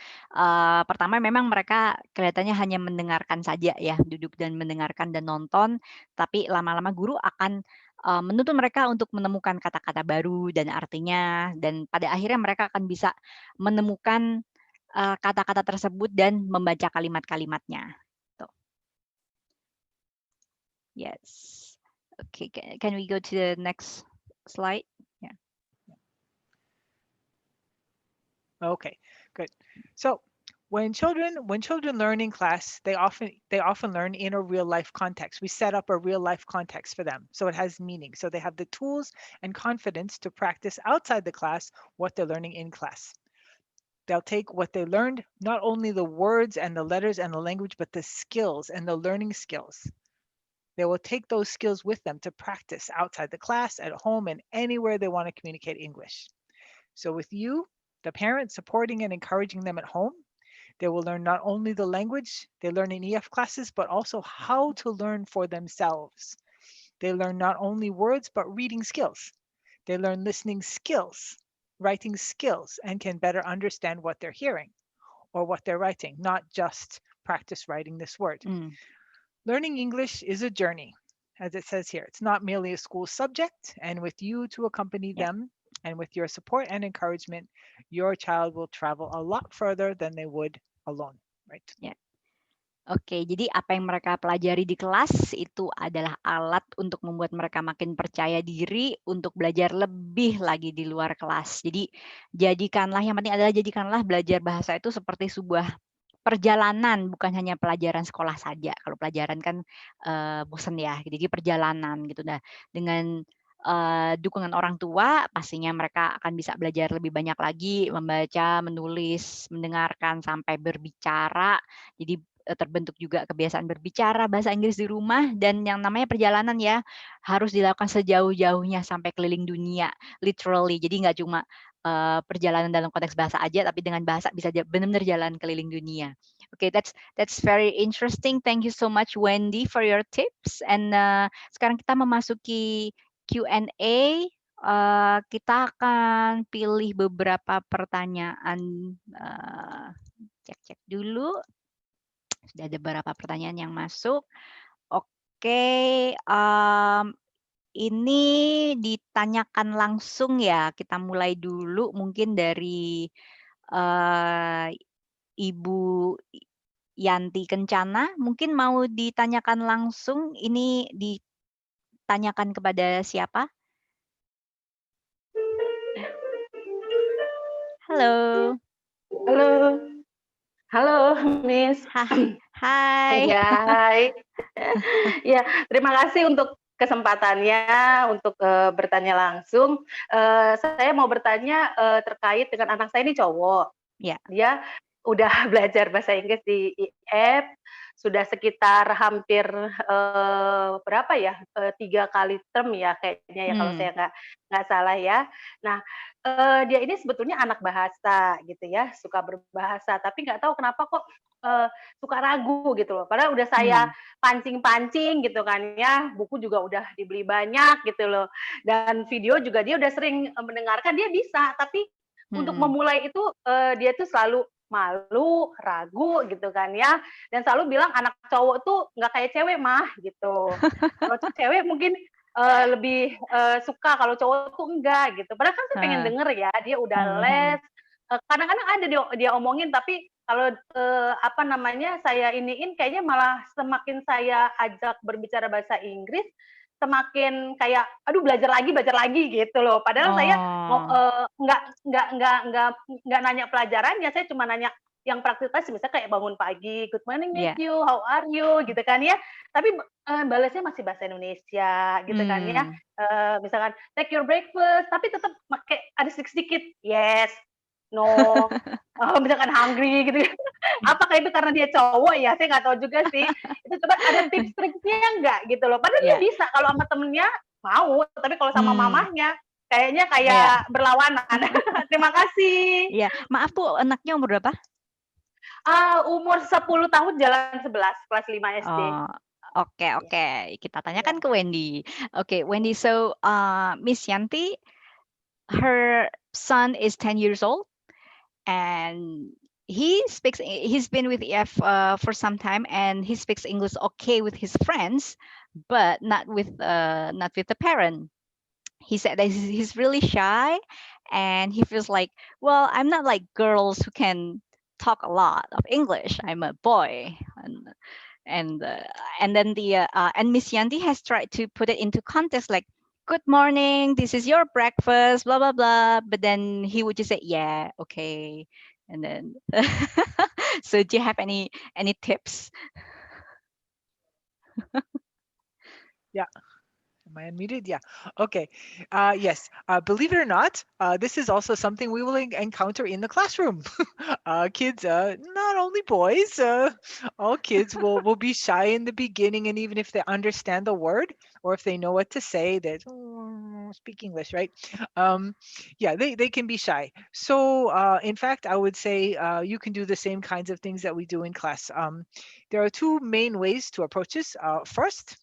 pertama memang mereka kelihatannya hanya mendengarkan saja ya, duduk dan mendengarkan dan nonton, tapi lama-lama guru akan menuntut mereka untuk menemukan kata-kata baru dan artinya, dan pada akhirnya mereka akan bisa menemukan kata-kata tersebut dan membaca kalimat-kalimatnya. Tuh. Yes. Okay, can we go to the next slide? Yeah. Okay, good. So when children learn in class, they often learn in a real life context. We set up a real life context for them, so it has meaning. So they have the tools and confidence to practice outside the class what they're learning in class. They'll take what they learned, not only the words and the letters and the language, but the skills and the learning skills. They will take those skills with them to practice outside the class, at home, and anywhere they want to communicate English. So with you, the parents, supporting and encouraging them at home, they will learn not only the language they learn in EF classes, but also how to learn for themselves. They learn not only words, but reading skills. They learn listening skills, writing skills, and can better understand what they're hearing or what they're writing, not just practice writing this word. Learning English is a journey, as it says here. It's not merely a school subject, and with you to accompany them, and with your support and encouragement, your child will travel a lot further than they would alone, right? Yeah. Oke, jadi apa yang mereka pelajari di kelas itu adalah alat untuk membuat mereka makin percaya diri untuk belajar lebih lagi di luar kelas. Jadi yang penting adalah jadikanlah belajar bahasa itu seperti sebuah perjalanan, bukan hanya pelajaran sekolah saja. Kalau pelajaran kan bosen ya, jadi perjalanan gitu. Nah, dengan dukungan orang tua, pastinya mereka akan bisa belajar lebih banyak lagi, membaca, menulis, mendengarkan, sampai berbicara. Jadi terbentuk juga kebiasaan berbicara bahasa Inggris di rumah, dan yang namanya perjalanan ya harus dilakukan sejauh-jauhnya sampai keliling dunia, literally. Jadi nggak cuma perjalanan dalam konteks bahasa aja, tapi dengan bahasa bisa benar-benar jalan keliling dunia. Okay, that's very interesting. Thank you so much, Wendy, for your tips. And sekarang kita memasuki Q&A. Kita akan pilih beberapa pertanyaan. Cek dulu. Sudah ada beberapa pertanyaan yang masuk. Oke, ini ditanyakan langsung ya. Kita mulai dulu mungkin dari Ibu Yanti Kencana. Mungkin mau ditanyakan langsung. Ini ditanyakan kepada siapa? Halo. Halo. Halo, Miss. Hai. Ya, hai. Ya, terima kasih untuk kesempatannya untuk bertanya langsung. Saya mau bertanya terkait dengan anak saya ini cowok. Ya. Dia udah belajar bahasa Inggris di EF, sudah sekitar hampir berapa ya, 3 kali term ya kayaknya ya kalau saya nggak salah ya. Nah, dia ini sebetulnya anak bahasa gitu ya, suka berbahasa, tapi nggak tahu kenapa kok suka ragu gitu loh. Padahal udah saya pancing-pancing gitu kan ya, buku juga udah dibeli banyak gitu loh. Dan video juga dia udah sering mendengarkan, dia bisa, tapi untuk memulai itu dia tuh selalu malu, ragu gitu kan ya, dan selalu bilang anak cowok tuh nggak kayak cewek mah gitu. Kalau cewek mungkin lebih suka, kalau cowok tuh enggak gitu. Padahal kan saya pengen denger ya, dia udah les. Kadang-kadang ada dia omongin, tapi kalau apa namanya saya iniin, kayaknya malah semakin saya ajak berbicara bahasa Inggris, semakin kayak aduh belajar lagi gitu loh. Padahal saya nggak nanya pelajarannya, saya cuma nanya yang praktis, misalnya kayak bangun pagi, good morning Matthew, how are you, gitu kan ya. Tapi balasnya masih bahasa Indonesia, gitu kan ya. Misalkan take your breakfast, tapi tetap pakai ada sedikit yes, no, misalkan hungry gitu. Apakah itu karena dia cowok ya? Saya nggak tahu juga sih. Itu coba ada tips-triknya nggak gitu loh. Padahal dia bisa kalau sama temennya mau, tapi kalau sama mamahnya kayaknya kayak berlawanan. Terima kasih. Iya, maaf Bu, anaknya umur berapa? Umur 10 tahun jalan 11, kelas 5 SD. Oke. Kita tanyakan ke Wendy. Oke, Wendy, so Miss Yanti, her son is 10 years old and he's been with EF for some time and he speaks English okay with his friends, but not with the parent. He said that he's really shy and he feels like, well, I'm not like girls who can talk a lot of English. I'm a boy. And then and Miss Yanti has tried to put it into context like, good morning, this is your breakfast, blah blah blah. But then he would just say, yeah, okay. And then so do you have any tips? Yeah. Am I unmuted? Yeah. Okay. Yes. Believe it or not, this is also something we will encounter in the classroom. Kids, not only boys, all kids will be shy in the beginning, and even if they understand the word or if they know what to say, they speak English, right? Yeah, they can be shy. So, in fact, I would say you can do the same kinds of things that we do in class. There are two main ways to approach this. First,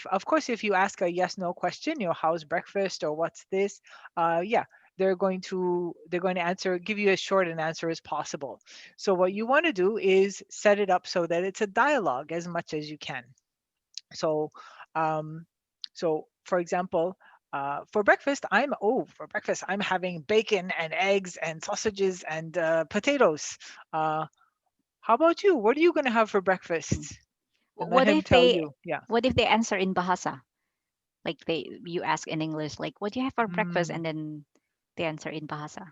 of course, if you ask a yes/no question, how's breakfast or what's this, yeah, they're going to answer, give you as short an answer as possible. So what you want to do is set it up so that it's a dialogue as much as you can. So, for example, for breakfast, I'm having bacon and eggs and sausages and potatoes. How about you? What are you going to have for breakfast? And What let him if tell they you. Yeah. What if they answer in bahasa? Like you ask in English, like, what do you have for breakfast? And then they answer in bahasa.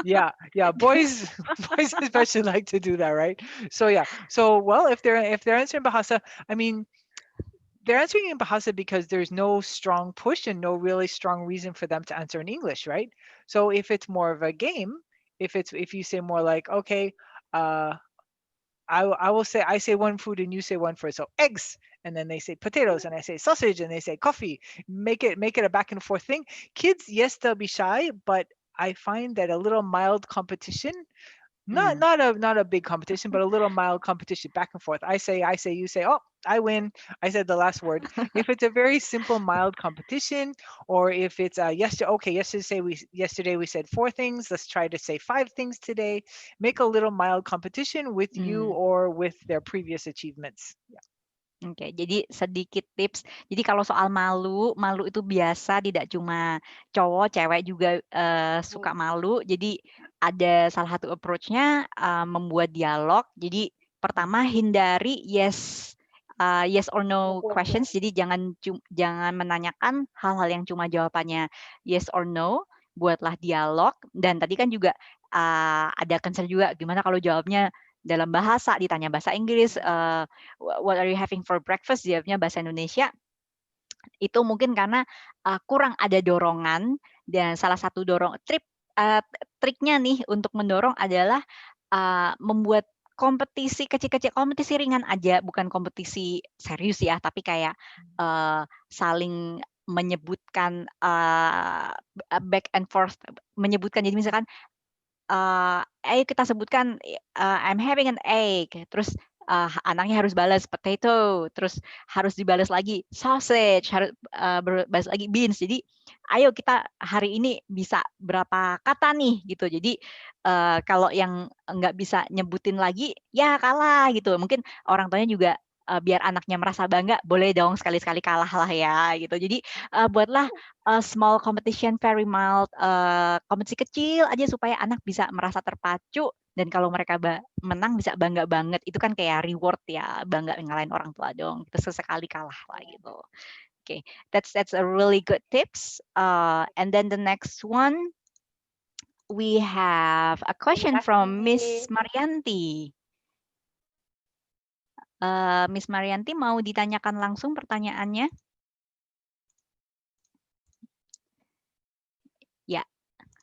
Yeah, boys especially like to do that, right? So yeah, well, if they're answering bahasa, I mean, they're answering in bahasa because there's no strong push and no really strong reason for them to answer in English, right? So if it's more of a game, if you say more like, okay, I say one food and you say one food. So eggs, and then they say potatoes, and I say sausage, and they say coffee. Make it a back and forth thing. Kids, yes, they'll be shy, but I find that a little mild competition, not a big competition, but a little mild competition, back and forth. I say, you say, oh, I win. I said the last word. If it's a very simple, mild competition, or if it's yesterday we said 4 things, let's try to say 5 things today. Make a little mild competition with you or with their previous achievements. Yeah. Oke, jadi sedikit tips. Jadi kalau soal malu itu biasa, tidak cuma cowok, cewek juga suka malu. Jadi ada salah satu approach-nya membuat dialog. Jadi pertama hindari yes or no questions. Jadi jangan menanyakan hal-hal yang cuma jawabannya yes or no. Buatlah dialog. Dan tadi kan juga ada concern juga gimana kalau jawabnya dalam bahasa, ditanya bahasa Inggris, what are you having for breakfast, jawabnya bahasa Indonesia. Itu mungkin karena kurang ada dorongan, dan salah satu triknya nih untuk mendorong adalah membuat kompetisi kecil-kecil, kompetisi ringan aja, bukan kompetisi serius ya, tapi kayak saling menyebutkan back and forth, menyebutkan. Jadi misalkan ayo kita sebutkan I'm having an egg, terus anaknya harus balas potato, terus harus dibalas lagi sausage, harus balas lagi beans. Jadi ayo kita hari ini bisa berapa kata nih gitu. Jadi kalau yang nggak bisa nyebutin lagi ya kalah gitu. Mungkin orang tuanya juga biar anaknya merasa bangga, boleh dong sekali-sekali kalah lah ya gitu. Jadi buatlah small competition, very mild, kompetisi kecil aja supaya anak bisa merasa terpacu, dan kalau mereka menang bisa bangga banget. Itu kan kayak reward ya, bangga ngalahin orang tua dong. Itu sesekali kalah lah gitu. Okay, that's a really good tips. And then the next one, we have a question from Miss Marianti. Miss Marianti mau ditanyakan langsung pertanyaannya? Ya,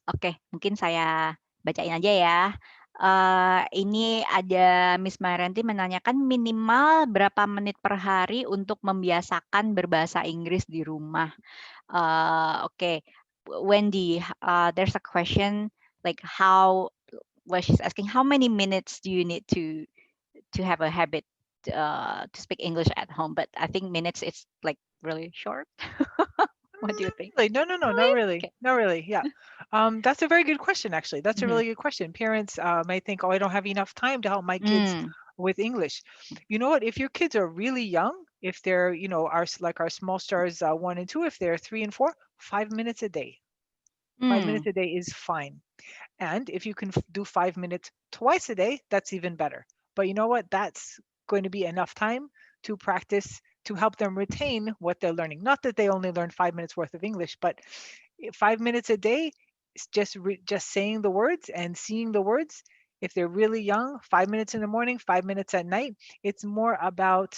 oke, mungkin saya bacain aja ya. Ini ada Miss Marianti menanyakan minimal berapa menit per hari untuk membiasakan berbahasa Inggris di rumah. Oke, Wendy, there's a question like she's asking, how many minutes do you need to have a habit to speak English at home? But I think minutes it's like really short. What do you think? Really? No, not really. Okay. Not really. Yeah. That's a very good question, actually. That's a really good question. Parents may think, oh, I don't have enough time to help my kids with English. You know what? If your kids are really young, if they're, like our small stars 1 and 2, if they're 3 and 4, 5 minutes a day. 5 minutes a day is fine. And if you can do 5 minutes twice a day, that's even better. But you know what? That's going to be enough time to practice, to help them retain what they're learning. Not that they only learn 5 minutes worth of English, but 5 minutes a day is just saying the words and seeing the words. If they're really young, 5 minutes in the morning, 5 minutes at night, it's more about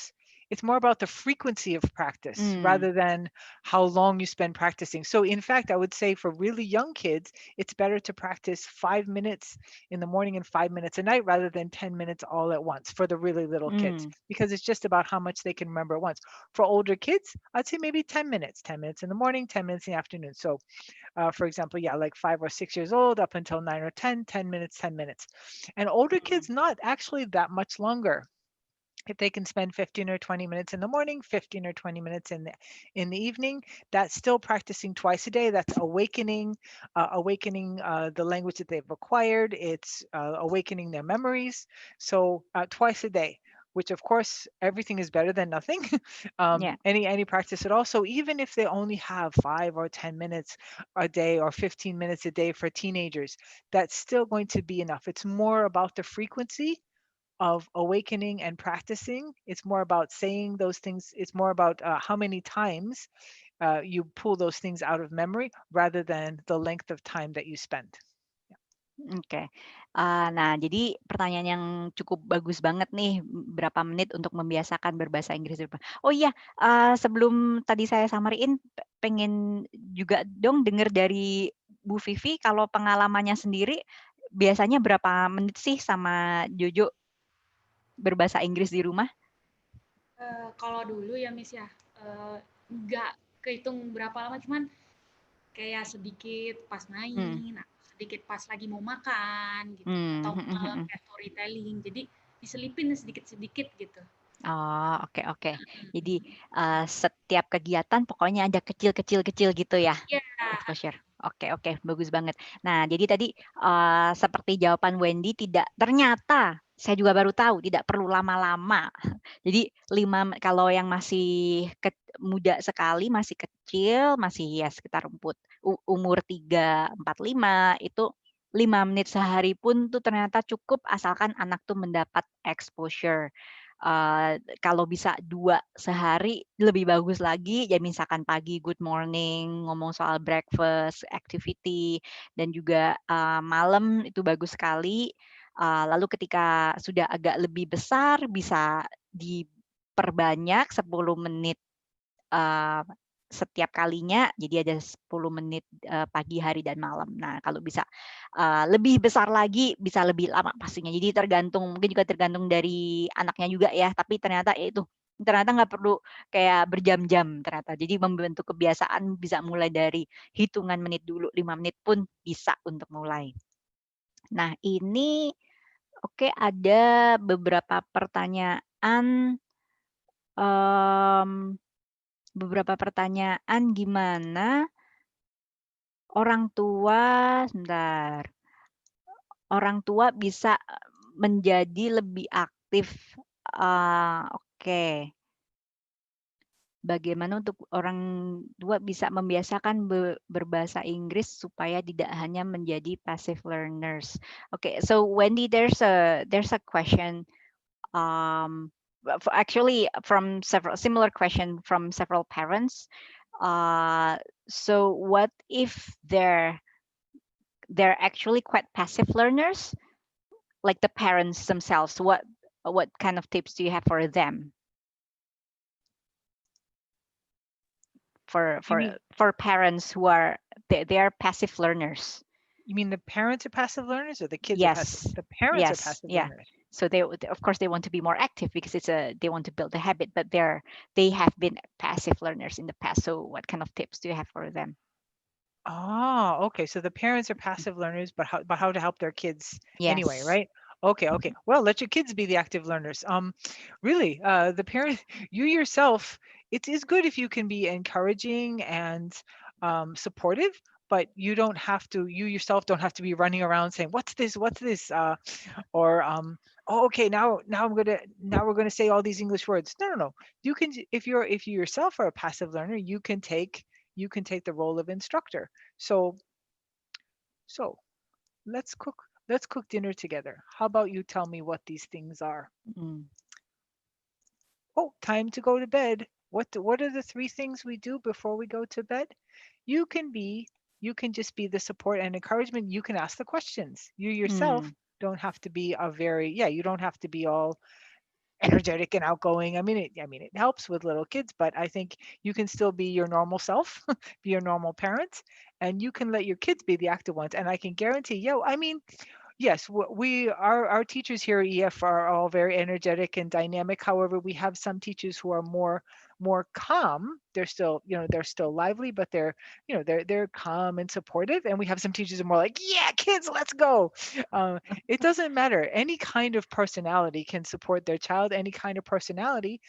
the frequency of practice rather than how long you spend practicing. So in fact, I would say for really young kids, it's better to practice 5 minutes in the morning and 5 minutes at night rather than 10 minutes all at once for the really little kids, because it's just about how much they can remember at once. For older kids, I'd say maybe 10 minutes in the morning, 10 minutes in the afternoon. So for example, like 5 or 6 years old up until 9 or 10, 10 minutes, 10 minutes. And older kids, not actually that much longer. If they can spend 15 or 20 minutes in the morning, 15 or 20 minutes in the evening, that's still practicing twice a day. That's awakening the language that they've acquired. It's awakening their memories. So twice a day, which of course everything is better than nothing. Any practice at all. So even if they only have 5 or 10 minutes a day or 15 minutes a day for teenagers, that's still going to be enough. It's more about the frequency of awakening and practicing. It's more about saying those things. It's more about how many times you pull those things out of memory rather than the length of time that you spend. Oke. Nah, jadi pertanyaan yang cukup bagus banget nih, berapa menit untuk membiasakan berbahasa Inggris di rumah. Oh iya, sebelum tadi saya summary-in, pengen juga dong dengar dari Bu Vivi, kalau pengalamannya sendiri, biasanya berapa menit sih sama Jojo berbahasa Inggris di rumah? Kalau dulu ya Miss ya, nggak kehitung berapa lama, cuman kayak sedikit pas main, sedikit pas lagi mau makan gitu, atau malam kayak storytelling, jadi diselipin sedikit-sedikit gitu. Oh, oke. Jadi setiap kegiatan pokoknya ada kecil-kecil gitu ya? Iya. Exposure. Oke, bagus banget. Nah, jadi tadi seperti jawaban Wendy, ternyata saya juga baru tahu tidak perlu lama-lama. Jadi kalau yang masih muda sekali, masih kecil, masih ya sekitar umur 3, 4, 5, itu 5 menit sehari pun tuh ternyata cukup, asalkan anak tuh mendapat exposure. Kalau bisa 2 sehari lebih bagus lagi. Ya misalkan pagi good morning, ngomong soal breakfast activity, dan juga malam itu bagus sekali. Lalu ketika sudah agak lebih besar bisa diperbanyak 10 menit setiap kalinya, jadi ada 10 menit pagi, hari, dan malam. Nah, kalau bisa lebih besar lagi, bisa lebih lama pastinya. Jadi mungkin juga tergantung dari anaknya juga ya, tapi ternyata nggak perlu kayak berjam-jam ternyata. Jadi membentuk kebiasaan bisa mulai dari hitungan menit dulu, 5 menit pun bisa untuk mulai. Nah, ini oke, ada beberapa pertanyaan. Gimana orang tua bisa menjadi lebih aktif. Oke. Bagaimana untuk orang tua bisa membiasakan berbahasa Inggris supaya tidak hanya menjadi passive learners. Okay, so Wendy, there's a question. Actually, from similar question from several parents. So what if they're actually quite passive learners, like the parents themselves? What kind of tips do you have for them? For parents who are they are passive learners. You mean the parents are passive learners or the kids Yes. are passive? The parents are passive learners. So they of course they want to be more active because they want to build a habit, but they have been passive learners in the past. So what kind of tips do you have for them? Oh, okay. So the parents are passive learners, but how to help their kids anyway, Yes. right? Okay. Well, let your kids be the active learners. Really, the parent, you yourself, it is good if you can be encouraging and supportive, but you yourself don't have to be running around saying, what's this? Or oh, okay, now we're gonna say all these English words. No. You can, if you yourself are a passive learner, you can take the role of instructor. So let's cook dinner together. How about you tell me what these things are? Oh, time to go to bed. What are the 3 things we do before we go to bed? You can just be the support and encouragement. You can ask the questions. You yourself don't have to be you don't have to be all energetic and outgoing. I mean, it helps with little kids, but I think you can still be your normal self, be your normal parent, and you can let your kids be the active ones. And I can guarantee, yes, our teachers here at EF are all very energetic and dynamic. However, we have some teachers who are more calm. They're still, they're still lively, but they're calm and supportive. And we have some teachers who are more like, yeah, kids, let's go. It doesn't matter. Any kind of personality can support their child. Any kind of personality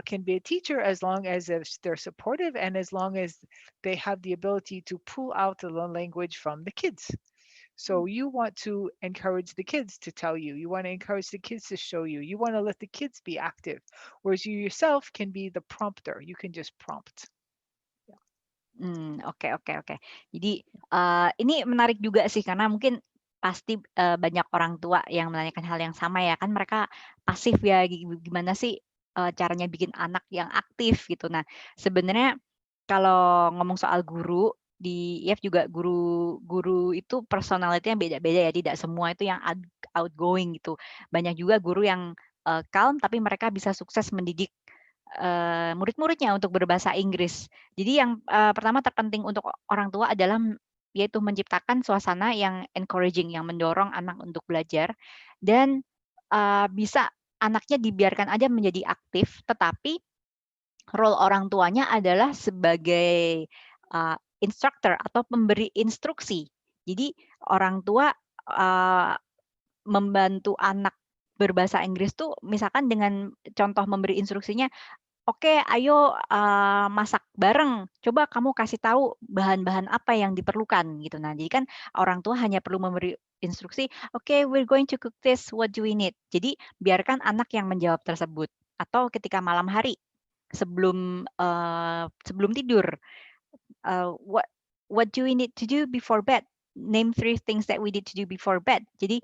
can be a teacher, as long as they're supportive and as long as they have the ability to pull out the language from the kids. So you want to encourage the kids to tell you. You want to encourage the kids to show you. You want to let the kids be active. Whereas you yourself can be the prompter. You can just prompt. Oke. Jadi ini menarik juga sih, karena mungkin pasti banyak orang tua yang menanyakan hal yang sama ya, kan mereka pasif ya, gimana sih caranya bikin anak yang aktif gitu. Nah, sebenarnya kalau ngomong soal guru, di IF juga guru itu personality-nya beda-beda ya, tidak semua itu yang outgoing gitu. Banyak juga guru yang calm tapi mereka bisa sukses mendidik murid-muridnya untuk berbahasa Inggris. Jadi yang pertama terpenting untuk orang tua adalah yaitu menciptakan suasana yang encouraging, yang mendorong anak untuk belajar, dan bisa anaknya dibiarkan aja menjadi aktif, tetapi role orang tuanya adalah sebagai instructor atau pemberi instruksi. Jadi orang tua membantu anak berbahasa Inggris tuh misalkan dengan contoh memberi instruksinya, oke, ayo masak bareng. Coba kamu kasih tahu bahan-bahan apa yang diperlukan gitu. Nah, jadi kan orang tua hanya perlu memberi instruksi, oke, we're going to cook this, what do we need? Jadi biarkan anak yang menjawab tersebut. Atau ketika malam hari sebelum tidur, what do we need to do before bed? Name 3 things that we need to do before bed. Jadi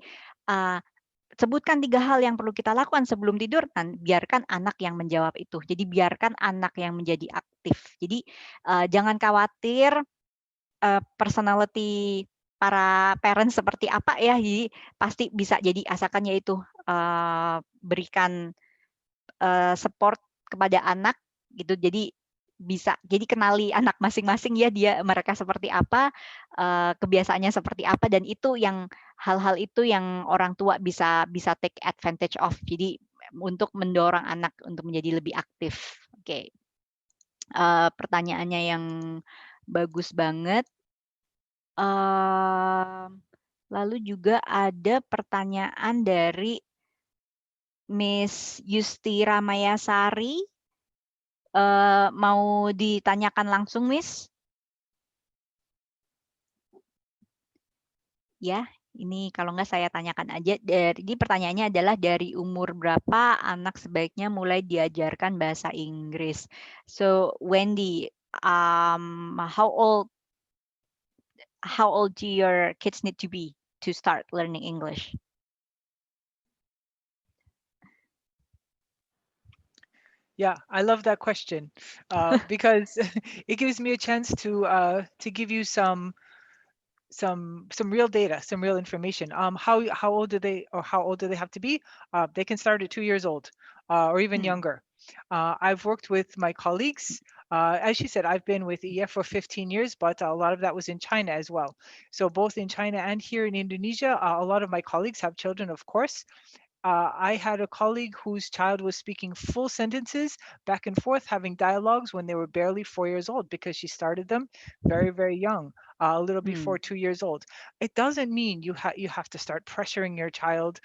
sebutkan 3 hal yang perlu kita lakukan sebelum tidur, dan biarkan anak yang menjawab itu. Jadi biarkan anak yang menjadi aktif. Jadi jangan khawatir personality para parents seperti apa ya. Jadi pasti bisa jadi, asalkan yaitu berikan support kepada anak gitu. Jadi bisa. Jadi kenali anak masing-masing ya, mereka seperti apa, kebiasaannya seperti apa, dan itu yang hal-hal itu yang orang tua bisa take advantage of. Jadi untuk mendorong anak untuk menjadi lebih aktif. Oke. Pertanyaannya yang bagus banget. Lalu juga ada pertanyaan dari Miss Yusti Ramayasari. Mau ditanyakan langsung, Miss? Ya, ini kalau nggak saya tanyakan aja. Jadi pertanyaannya adalah dari umur berapa anak sebaiknya mulai diajarkan bahasa Inggris? So, Wendy, how old do your kids need to be to start learning English? Yeah, I love that question because it gives me a chance to give you some real data, some real information. How old do they have to be? They can start at 2 years old or even younger. I've worked with my colleagues. As she said, I've been with EF for 15 years, but a lot of that was in China as well. So both in China and here in Indonesia, a lot of my colleagues have children, of course. I had a colleague whose child was speaking full sentences back and forth, having dialogues when they were barely 4 years old because she started them very, very young, a little before 2 years old. It doesn't mean you have to start pressuring your child,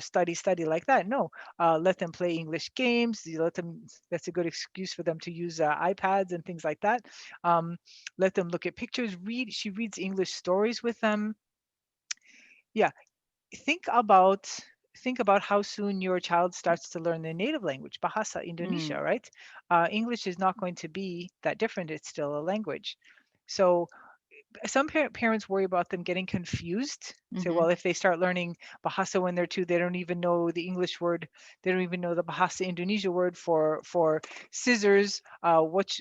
study like that. No, let them play English games. You let them. That's a good excuse for them to use iPads and things like that. Let them look at pictures. She reads English stories with them. Yeah, think about how soon your child starts to learn their native language, bahasa Indonesia, right? English is not going to be that different. It's still a language. So some parents worry about them getting confused. Say, well, if they start learning bahasa when they're 2, they don't even know the English word. They don't even know the bahasa Indonesia word for scissors. What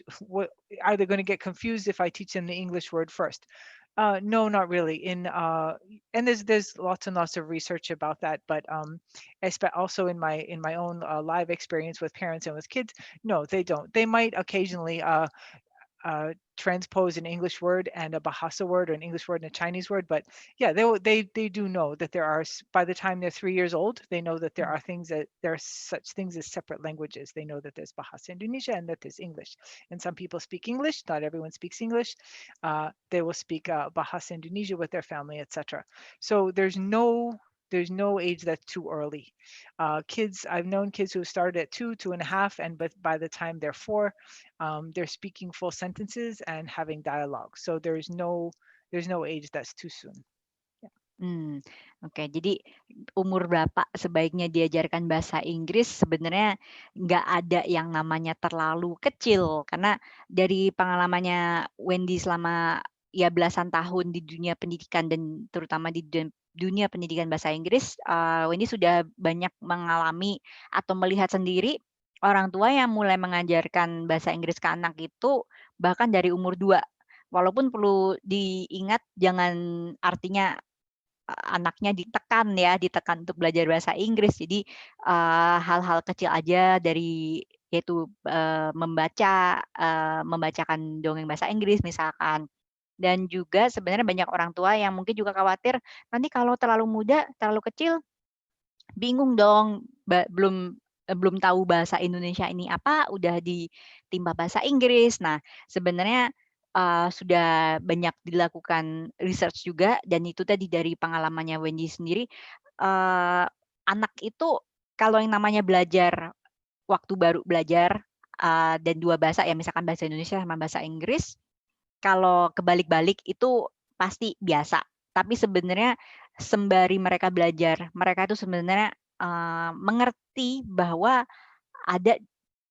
are they going to get confused if I teach them the English word first? No, not really. And there's lots and lots of research about that, but also in my own live experience with parents and with kids, no, they don't. They might occasionally transpose an English word and a Bahasa word, or an English word and a Chinese word, but yeah, they do know that there are, by the time they're 3 years old, they know that there are such things as separate languages. They know that there's Bahasa Indonesia and that there's English, and some people speak English. Not everyone speaks English. They will speak Bahasa Indonesia with their family, etc. So there's no age that's too early. I've known kids who started at 2, 2.5, but by the time they're 4, they're speaking full sentences and having dialogue. So there's no age that's too soon. Oke, jadi umur berapa sebaiknya diajarkan bahasa Inggris? Sebenarnya nggak ada yang namanya terlalu kecil, karena dari pengalamannya Wendy selama ya belasan tahun di dunia pendidikan dan terutama di dunia pendidikan bahasa Inggris, Wendy sudah banyak mengalami atau melihat sendiri orang tua yang mulai mengajarkan bahasa Inggris ke anak itu bahkan dari umur 2. Walaupun perlu diingat, jangan artinya anaknya ditekan untuk belajar bahasa Inggris. Jadi hal-hal kecil aja dari yaitu membacakan dongeng bahasa Inggris misalkan. Dan juga sebenarnya banyak orang tua yang mungkin juga khawatir nanti kalau terlalu muda, terlalu kecil, bingung dong, belum tahu bahasa Indonesia ini apa, udah ditimpa bahasa Inggris. Nah, sebenarnya sudah banyak dilakukan research juga, dan itu tadi dari pengalamannya Wendy sendiri, anak itu kalau yang namanya belajar, waktu baru belajar, dan 2 bahasa ya, misalkan bahasa Indonesia sama bahasa Inggris, kalau kebalik-balik itu pasti biasa. Tapi sebenarnya sembari mereka belajar, mereka itu sebenarnya mengerti bahwa ada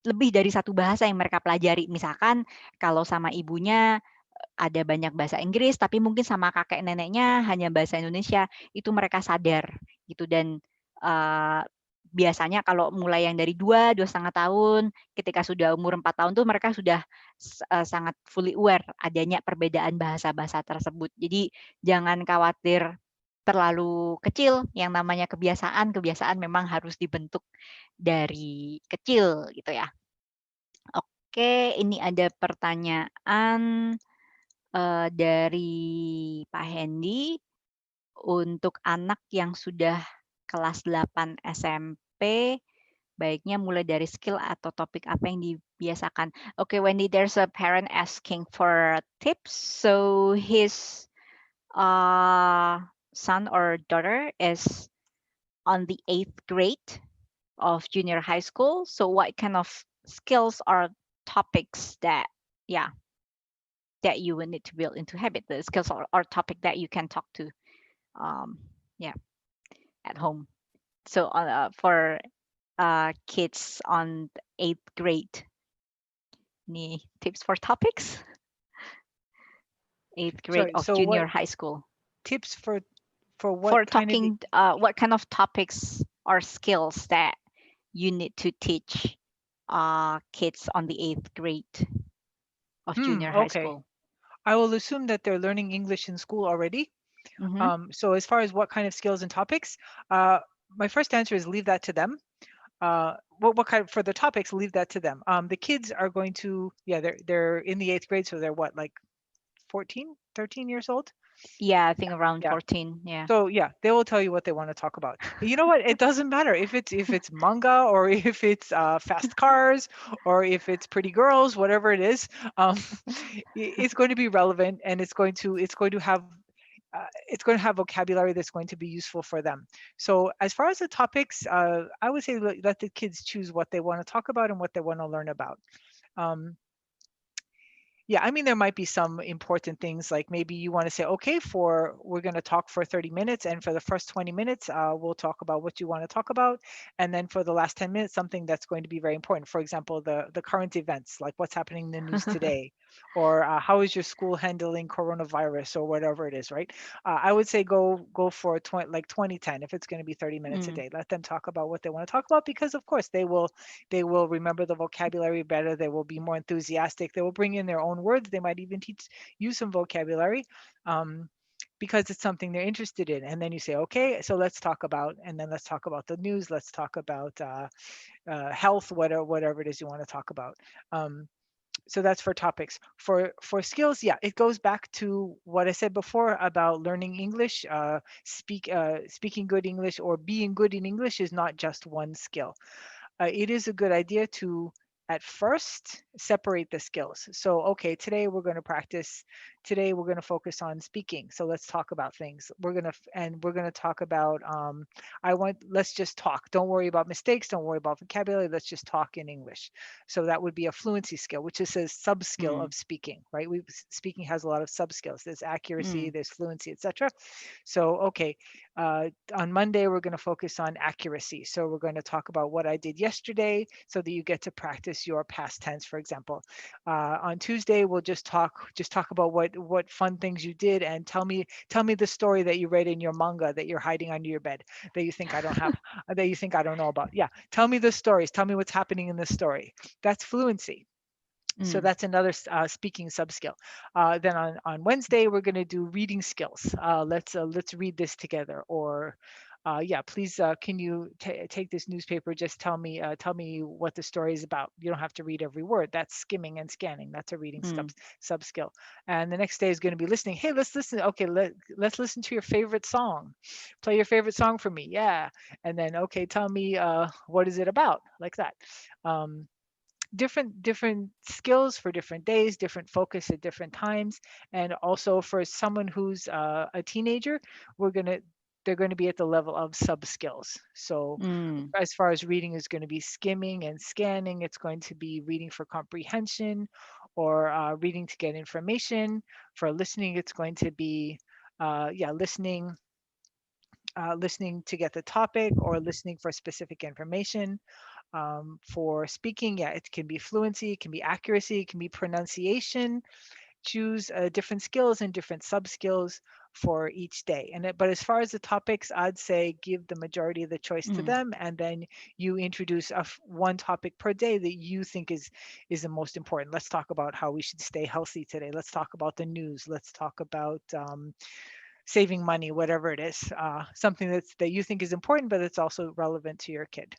lebih dari 1 bahasa yang mereka pelajari. Misalkan kalau sama ibunya ada banyak bahasa Inggris, tapi mungkin sama kakek neneknya hanya bahasa Indonesia, itu mereka sadar gitu. Dan biasanya kalau mulai yang dari 2,5 tahun, ketika sudah umur 4 tahun tuh mereka sudah sangat fully aware adanya perbedaan bahasa-bahasa tersebut. Jadi jangan khawatir terlalu kecil, yang namanya kebiasaan memang harus dibentuk dari kecil gitu ya. Oke, ini ada pertanyaan dari Pak Hendy. Untuk anak yang sudah kelas 8 SMP, baiknya mulai dari skill atau topik apa yang dibiasakan. Okay, Wendy, there's a parent asking for tips. So his son or daughter is on the 8th grade of junior high school. So what kind of skills or topics that, that you will need to build into habit, the skills or topic that you can talk to, at home. So for kids on 8th grade, any tips for topics? 8th grade Sorry, of so junior what high school. tips for what For kind of talking, what kind of topics or skills that you need to teach kids on the 8th grade of junior high okay. school? I will assume that they're learning English in school already. So as far as what kind of skills and topics, my first answer is leave that to them. What kind for the topics, leave that to them. The kids are going to, they're in the 8th grade, so they're what, like 14, 13 years old? Yeah, I think around Yeah. 14. Yeah. So they will tell you what they want to talk about. You know what? It doesn't matter if it's manga or if it's fast cars or if it's pretty girls, whatever it is. It's going to be relevant, and it's going to have vocabulary that's going to be useful for them. So as far as the topics, I would say let the kids choose what they want to talk about and what they want to learn about. I mean, there might be some important things, like maybe you want to say, okay, we're going to talk for 30 minutes, and for the first 20 minutes, we'll talk about what you want to talk about. And then for the last 10 minutes, something that's going to be very important. For example, the current events, like what's happening in the news today, or how is your school handling coronavirus, or whatever it is, right? I would say go for 2010 if it's going to be 30 minutes a day. Let them talk about what they want to talk about, because of course they will remember the vocabulary better. They will be more enthusiastic. They will bring in their own words. They might even use some vocabulary, because it's something they're interested in. And then you say, okay, so let's talk about the news. Let's talk about health, whatever it is you want to talk about. So that's for topics. For skills, it goes back to what I said before about learning English. Speaking good English or being good in English is not just one skill. It is a good idea to at first separate the skills. So, okay, today we're going to focus on speaking. So let's talk about things. We're going to talk about, let's just talk. Don't worry about mistakes. Don't worry about vocabulary. Let's just talk in English. So that would be a fluency skill, which is a sub skill of speaking, right? Speaking has a lot of sub skills. There's accuracy, there's fluency, etc. So, okay, on Monday, we're going to focus on accuracy. So we're going to talk about what I did yesterday so that you get to practice your past tense, for example. On Tuesday, we'll just talk about what fun things you did, and tell me the story that you read in your manga that you're hiding under your bed that you think I don't have, that you think I don't know about. Yeah, tell me the stories. Tell me what's happening in the story. That's fluency. So that's another speaking subskill. Then on Wednesday, we're going to do reading skills. Let's read this together. Or please, can you take this newspaper? Just tell me what the story is about. You don't have to read every word. That's skimming and scanning. That's a reading sub skill. And the next day is going to be listening. Hey, let's listen. Okay, let's listen to your favorite song. Play your favorite song for me. Yeah. And then, okay, tell me what is it about? Like that. Different skills for different days, different focus at different times. And also for someone who's a teenager, they're going to be at the level of sub skills. So as far as reading is going to be skimming and scanning, it's going to be reading for comprehension, or reading to get information. For listening, it's going to be listening to get the topic, or listening for specific information. For speaking, it can be fluency, it can be accuracy, it can be pronunciation. Choose different skills and different sub skills for each day. But as far as the topics, I'd say give the majority of the choice to them, and then you introduce one topic per day that you think is the most important. Let's talk about how we should stay healthy today. Let's talk about the news. Let's talk about saving money, whatever it is. Something that you think is important, but it's also relevant to your kid.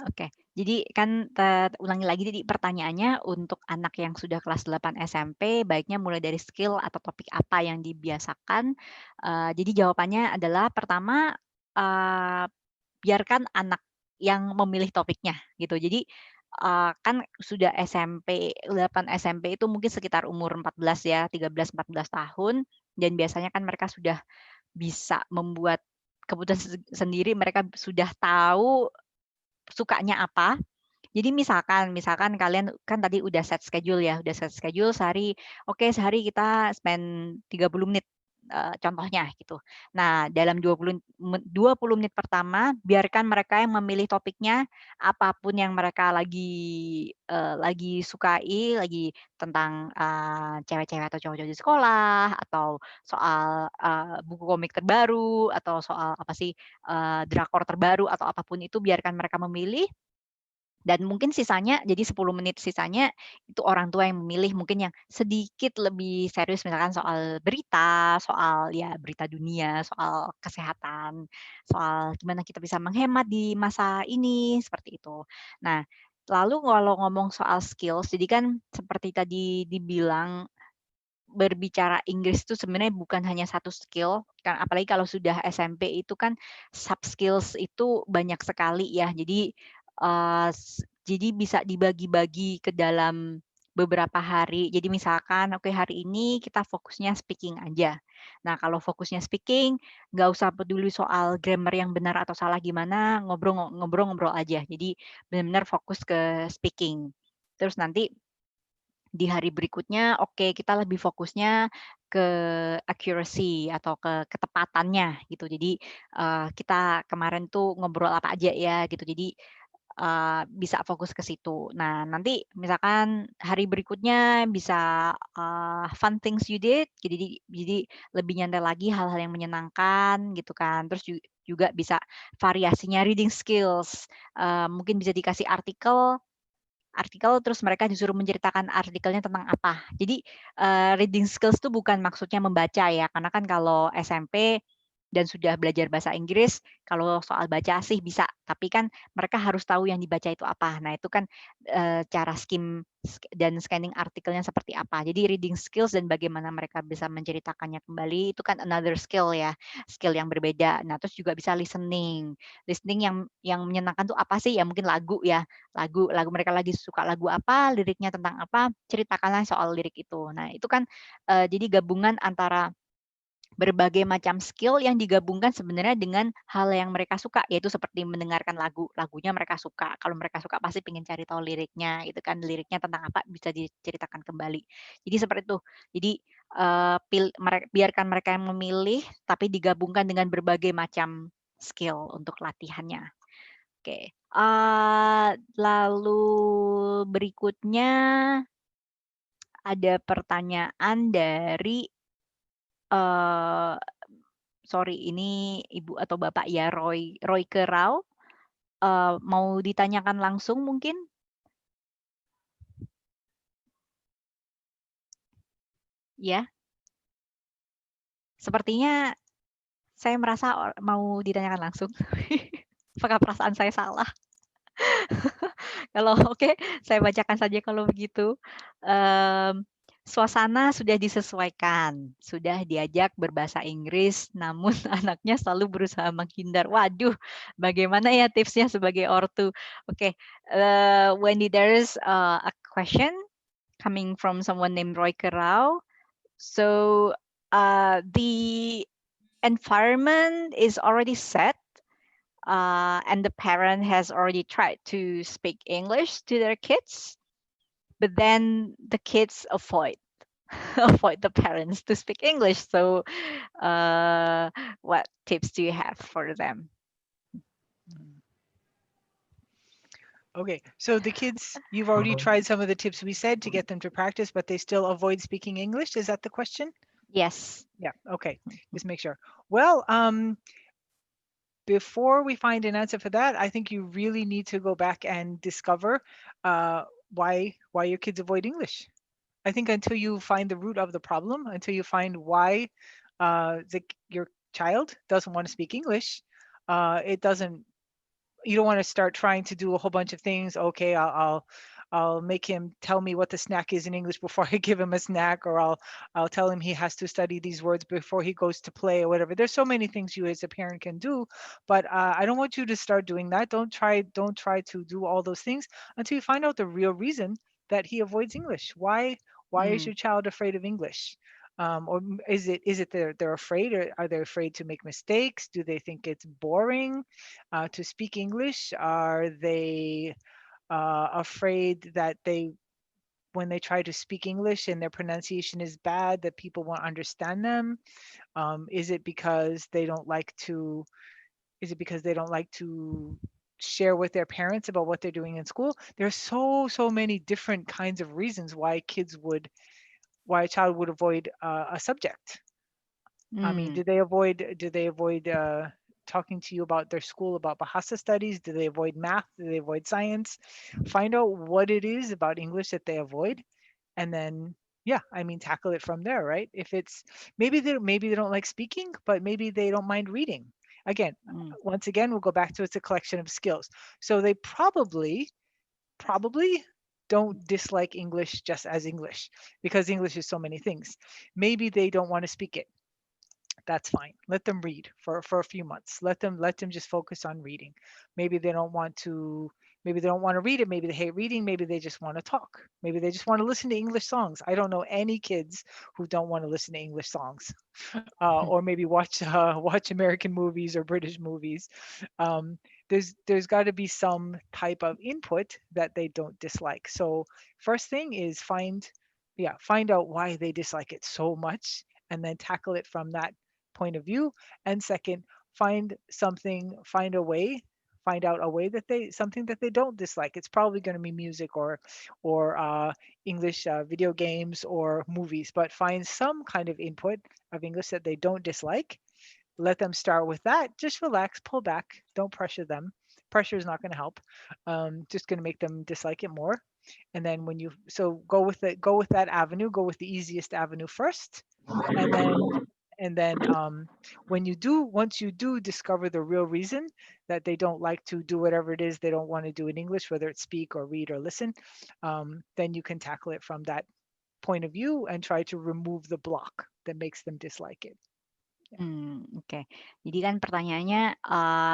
Okay, Jadi kan ulangi lagi tadi pertanyaannya untuk anak yang sudah kelas 8 SMP, baiknya mulai dari skill atau topik apa yang dibiasakan. Jadi jawabannya adalah pertama, biarkan anak yang memilih topiknya gitu. Jadi kan sudah SMP, 8 SMP itu mungkin sekitar umur 14 ya, 13-14 tahun, dan biasanya kan mereka sudah bisa membuat keputusan sendiri, mereka sudah tahu sukanya apa. Jadi misalkan kalian kan tadi udah set schedule ya, udah set schedule sehari, oke sehari kita spend 30 menit, contohnya gitu. Nah, dalam 20 menit pertama, biarkan mereka yang memilih topiknya, apapun yang mereka lagi sukai, lagi tentang, cewek-cewek atau cowok-cowok di sekolah, atau soal, buku komik terbaru, atau soal apa sih, drakor terbaru, atau apapun itu biarkan mereka memilih. Dan mungkin sisanya, jadi 10 menit sisanya, itu orang tua yang memilih mungkin yang sedikit lebih serius, misalkan soal berita, soal ya berita dunia, soal kesehatan, soal gimana kita bisa menghemat di masa ini, seperti itu. Nah, lalu kalau ngomong soal skills, jadi kan seperti tadi dibilang, berbicara Inggris itu sebenarnya bukan hanya satu skill, kan apalagi kalau sudah SMP itu kan sub skills itu banyak sekali ya. Jadi bisa dibagi-bagi ke dalam beberapa hari. Jadi misalkan, oke hari ini kita fokusnya speaking aja. Nah kalau fokusnya speaking, nggak usah peduli soal grammar yang benar atau salah gimana, ngobrol-ngobrol aja. Jadi benar-benar fokus ke speaking. Terus nanti di hari berikutnya, oke kita lebih fokusnya ke accuracy atau ke ketepatannya gitu. Jadi, kita kemarin tuh ngobrol apa aja ya gitu. Jadi, bisa fokus ke situ. Nah, nanti misalkan hari berikutnya bisa, fun things you did, jadi lebih nyantai lagi hal-hal yang menyenangkan gitu kan. Terus juga bisa variasinya reading skills, mungkin bisa dikasih artikel terus mereka disuruh menceritakan artikelnya tentang apa. Jadi, reading skills itu bukan maksudnya membaca ya, karena kan kalau SMP dan sudah belajar bahasa Inggris, kalau soal baca sih bisa, tapi kan mereka harus tahu yang dibaca itu apa. Nah, itu kan, cara dan scanning artikelnya seperti apa. Jadi reading skills dan bagaimana mereka bisa menceritakannya kembali, itu kan another skill ya, skill yang berbeda. Nah, terus juga bisa listening. Listening yang menyenangkan tuh apa sih? Ya mungkin lagu ya, lagu mereka lagi suka lagu apa, liriknya tentang apa, ceritakanlah soal lirik itu. Nah, itu kan, jadi gabungan antara berbagai macam skill yang digabungkan sebenarnya dengan hal yang mereka suka, yaitu seperti mendengarkan lagunya mereka suka. Kalau mereka suka pasti pengen cari tahu liriknya, itu kan liriknya tentang apa bisa diceritakan kembali. Jadi seperti itu. Jadi, biarkan mereka yang memilih, tapi digabungkan dengan berbagai macam skill untuk latihannya. Oke, lalu berikutnya ada pertanyaan dari, sorry ini Ibu atau Bapak ya, Roy Kerau, mau ditanyakan langsung mungkin? Ya? Sepertinya saya merasa mau ditanyakan langsung. Apakah perasaan saya salah? Kalau oke, saya bacakan saja kalau begitu. Suasana sudah disesuaikan, sudah diajak berbahasa Inggris, namun anaknya selalu berusaha menghindar. Waduh, bagaimana ya tipsnya sebagai ortu? Oke, Wendy, there is a question coming from someone named Roy Kerau. So, the environment is already set, and the parent has already tried to speak English to their kids, but then the kids avoid the parents to speak English. So, what tips do you have for them? Okay, so the kids, you've already tried some of the tips we said to get them to practice, but they still avoid speaking English. Is that the question? Yes. Yeah, okay, just make sure. Well, before we find an answer for that, I think you really need to go back and discover why your kids avoid English. I think until you find the root of the problem, until you find why your child doesn't want to speak English, it doesn't to start trying to do a whole bunch of things. Okay, I'll make him tell me what the snack is in English before I give him a snack, or I'll tell him he has to study these words before he goes to play or whatever. There's so many things you as a parent can do, but I don't want you to start doing that. Don't try to do all those things until you find out the real reason that he avoids English. Why is your child afraid of English? Or is it they're afraid, or are they afraid to make mistakes? Do they think it's boring to speak English? Are they afraid that when they try to speak English and their pronunciation is bad, that people won't understand them? Is it because they don't like to share with their parents about what they're doing in school? There's so many different kinds of reasons why a child would avoid a subject. I mean, do they avoid talking to you about their school, about bahasa studies? Do they avoid math? Do they avoid science? Find out what it is about English that they avoid, and then tackle it from there, right? If it's maybe they don't like speaking, but maybe they don't mind reading. Again, once again, we'll go back to it's a collection of skills. So they probably don't dislike English just as English, because English is so many things. Maybe they don't want to speak it. That's fine. Let them read for a few months. Let them just focus on reading. Maybe they don't want to read it. Maybe they hate reading. Maybe they just want to talk. Maybe they just want to listen to English songs. I don't know any kids who don't want to listen to English songs, or maybe watch American movies or British movies. There's got to be some type of input that they don't dislike. So first thing is find out why they dislike it so much, and then tackle it from that point of view. And second, find out a way that something that they don't dislike. It's probably going to be music or English video games or movies, but find some kind of input of English that they don't dislike. Let them start with that. Just relax, pull back, don't pressure them. Pressure is not going to help. Just going to make them dislike it more. And then go with that avenue, go with the easiest avenue first, and then once you do discover the real reason that they don't like to do whatever it is they don't want to do in English, whether it's speak or read or listen, then you can tackle it from that point of view and try to remove the block that makes them dislike it. Oke. Jadi kan pertanyaannya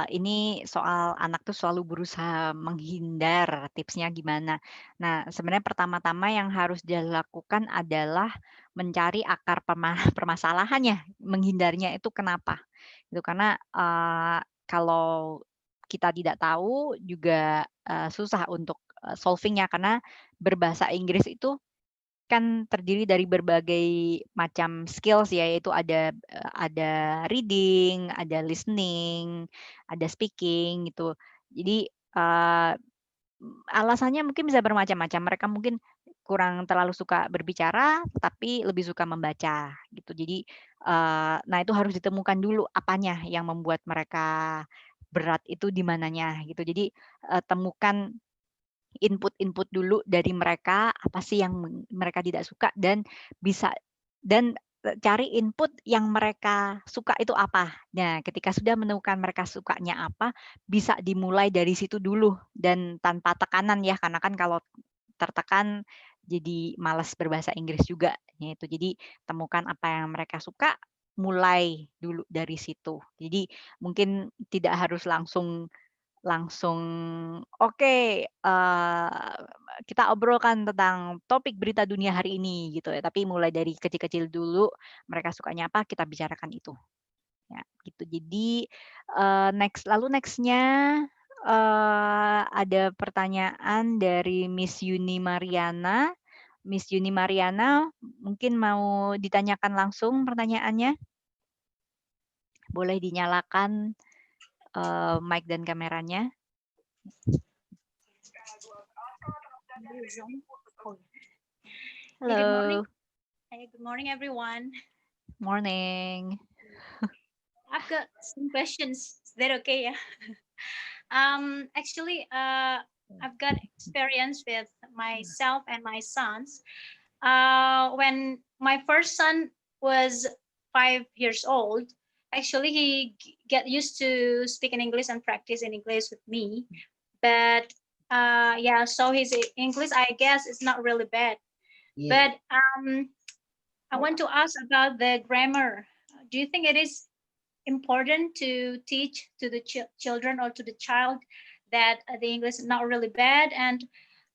ini soal anak tuh selalu berusaha menghindar, tipsnya gimana? Nah, sebenarnya pertama-tama yang harus dilakukan adalah mencari akar permasalahannya, menghindarnya itu kenapa? Itu karena kalau kita tidak tahu juga susah untuk solving-nya, karena berbahasa Inggris itu kan terdiri dari berbagai macam skills ya, yaitu ada reading, ada listening, ada speaking gitu. Jadi alasannya mungkin bisa bermacam-macam. Mereka mungkin kurang terlalu suka berbicara, tapi lebih suka membaca gitu. Jadi nah itu harus ditemukan dulu apanya yang membuat mereka berat itu di mananya gitu. Jadi temukan input dulu dari mereka, apa sih yang mereka tidak suka, dan cari input yang mereka suka itu apa. Nah, ketika sudah menemukan mereka sukanya apa, bisa dimulai dari situ dulu dan tanpa tekanan ya, karena kan kalau tertekan jadi malas berbahasa Inggris juga. Yaitu jadi temukan apa yang mereka suka, mulai dulu dari situ. Jadi mungkin tidak harus langsung oke, kita obrolkan tentang topik berita dunia hari ini gitu ya, tapi mulai dari kecil-kecil dulu, mereka sukanya apa, kita bicarakan itu. Ya, gitu. Jadi next-nya ada pertanyaan dari Miss Yuni Mariana. Miss Yuni Mariana, mungkin mau ditanyakan langsung pertanyaannya? Boleh dinyalakan mic dan kameranya. Hello. Good morning, everyone. Morning. I've got some questions. Is that okay? Yeah. Actually, I've got experience with myself and my sons. When my first son was 5 years old, actually he get used to speak in English and practice in English with me. But yeah, so his English, I guess, is not really bad. Yeah. But I want to ask about the grammar. Do you think it is important to teach to the children or to the child that the English is not really bad? And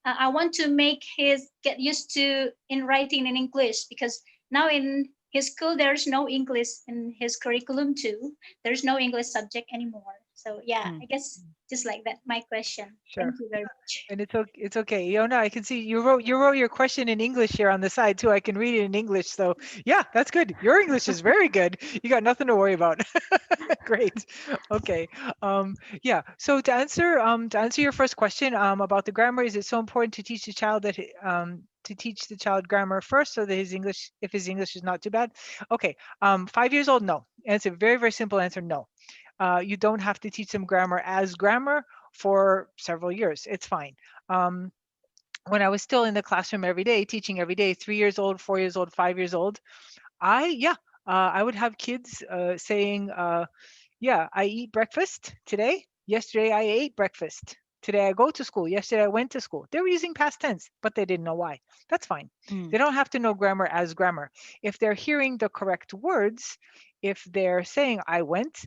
I want to make his get used to in writing in English, because now in his school there's no English in his curriculum too. There's no English subject anymore. So yeah, I guess just like that. My question. Sure. Thank you very much. And it's okay. Yona, I can see you wrote your question in English here on the side too. I can read it in English. So yeah, that's good. Your English is very good. You got nothing to worry about. Great. Okay. Yeah. So to answer your first question about the grammar, is it so important to teach the child that to teach the child grammar first so that his English, if his English is not too bad? Okay. 5 years old, no. And it's a very, very simple answer, no. You don't have to teach them grammar as grammar for several years. It's fine. When I was still in the classroom every day, teaching every day, 3 years old, 4 years old, 5 years old, I would have kids saying, yeah, I eat breakfast today. Yesterday, I ate breakfast. Today, I go to school. Yesterday, I went to school. They were using past tense, but they didn't know why. That's fine. They don't have to know grammar as grammar. If they're hearing the correct words, if they're saying I went,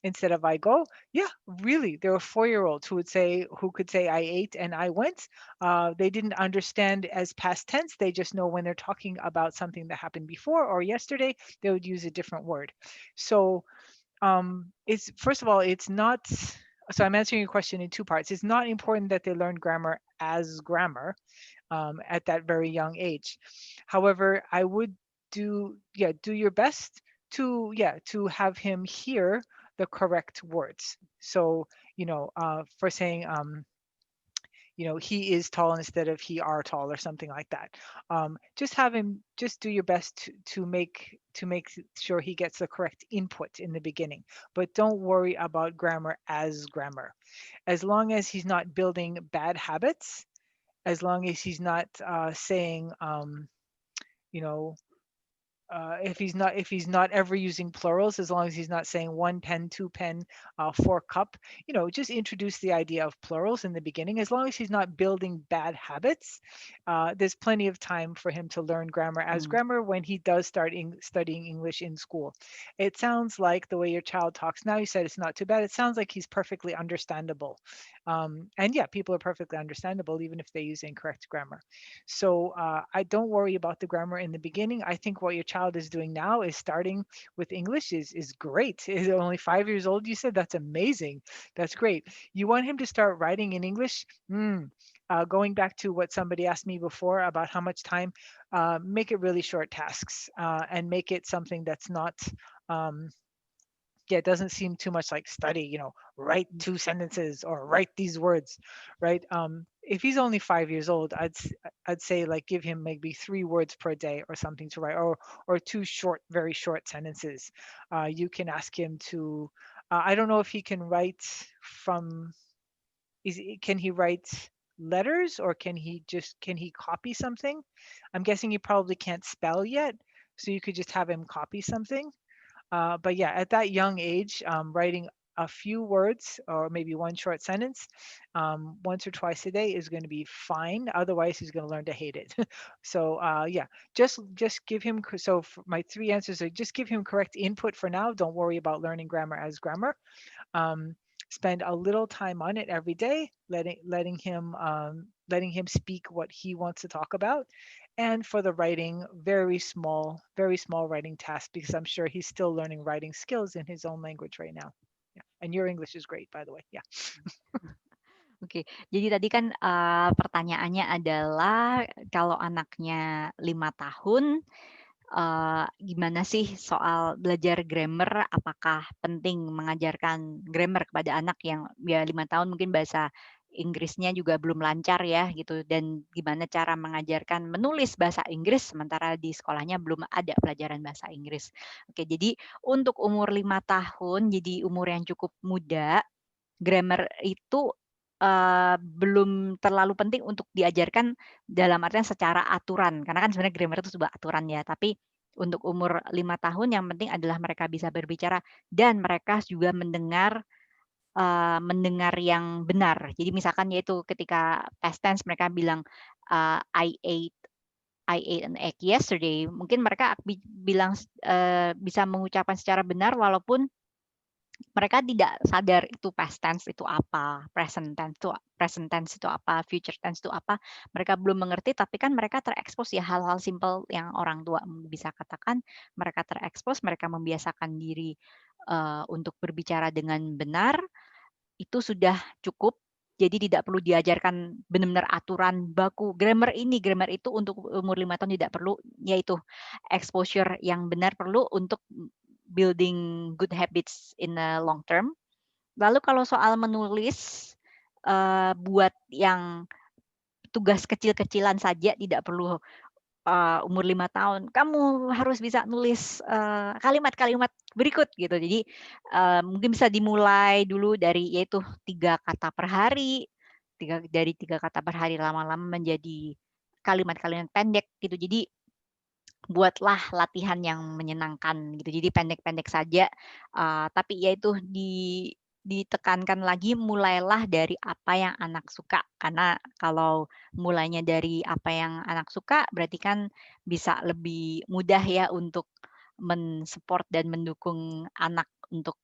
instead of I go, yeah, really, there were 4-year-olds who could say I ate and I went. They didn't understand as past tense. They just know when they're talking about something that happened before or yesterday, they would use a different word. So it's, first of all, it's not, so I'm answering your question in two parts. It's not important that they learn grammar as grammar at that very young age. However, I would do your best to have him hear the correct words. So, for saying, he is tall instead of he are tall or something like that. Just do your best to make sure he gets the correct input in the beginning, but don't worry about grammar as grammar. As long as he's not building bad habits, as long as he's not saying, if he's not ever using plurals, as long as he's not saying 1 pen, 2 pen, 4 cup, just introduce the idea of plurals in the beginning. As long as he's not building bad habits, there's plenty of time for him to learn grammar as grammar when he does start studying English in school. It sounds like the way your child talks now, you said it's not too bad. It sounds like he's perfectly understandable. And yeah, people are perfectly understandable even if they use incorrect grammar. So I don't worry about the grammar in the beginning. I think what your child is doing now is starting with English is great. Is only 5 years old, you said? That's amazing. That's great. You want him to start writing in English? Going back to what somebody asked me before about how much time, make it really short tasks and make it something that's not it doesn't seem too much like study, write 2 sentences or write these words, right? If he's only 5 years old, I'd say like give him maybe 3 words per day or something to write, or 2 very short sentences. You can ask him to, I don't know if he can write can he write letters, or can he copy something? I'm guessing he probably can't spell yet, so you could just have him copy something. But yeah, at that young age, writing a few words or maybe 1 short sentence once or twice a day is going to be fine. Otherwise, he's going to learn to hate it. So yeah, just give him. So my 3 answers are: just give him correct input for now. Don't worry about learning grammar as grammar. Spend a little time on it every day, letting him speak what he wants to talk about. And for the writing, very small writing task, because I'm sure he's still learning writing skills in his own language right now. Yeah. And your English is great, by the way. Yeah. Oke, jadi tadi kan pertanyaannya adalah kalau anaknya 5 tahun, gimana sih soal belajar grammar? Apakah penting mengajarkan grammar kepada anak yang 5 tahun, mungkin bahasa Inggrisnya juga belum lancar ya gitu, dan gimana cara mengajarkan menulis bahasa Inggris sementara di sekolahnya belum ada pelajaran bahasa Inggris. Oke, jadi untuk umur 5 tahun, jadi umur yang cukup muda, grammar itu belum terlalu penting untuk diajarkan dalam artian secara aturan, karena kan sebenarnya grammar itu sebuah aturan ya, tapi Untuk umur 5 tahun yang penting adalah mereka bisa berbicara dan mereka juga mendengar yang benar. Jadi misalkan yaitu ketika past tense mereka bilang I ate an egg yesterday. Mungkin mereka bilang bisa mengucapkan secara benar walaupun mereka tidak sadar itu past tense itu apa, present tense itu apa, future tense itu apa. Mereka belum mengerti, tapi kan mereka terekspos ya hal-hal simpel yang orang tua bisa katakan. Mereka terekspos, mereka membiasakan diri untuk berbicara dengan benar. Itu sudah cukup. Jadi tidak perlu diajarkan benar-benar aturan baku. Grammar ini, grammar itu untuk umur 5 tahun tidak perlu. Yaitu exposure yang benar perlu untuk building good habits in the long term. Lalu kalau soal menulis, buat yang tugas kecil-kecilan saja tidak perlu umur 5 tahun, kamu harus bisa nulis kalimat-kalimat berikut gitu. Jadi mungkin bisa dimulai dulu dari yaitu 3 kata per hari, dari 3 kata per hari lama-lama menjadi kalimat-kalimat pendek gitu. Jadi buatlah latihan yang menyenangkan gitu. Jadi pendek-pendek saja, tapi yaitu ditekankan lagi mulailah dari apa yang anak suka. Karena kalau mulainya dari apa yang anak suka berarti kan bisa lebih mudah ya untuk men-support dan mendukung anak untuk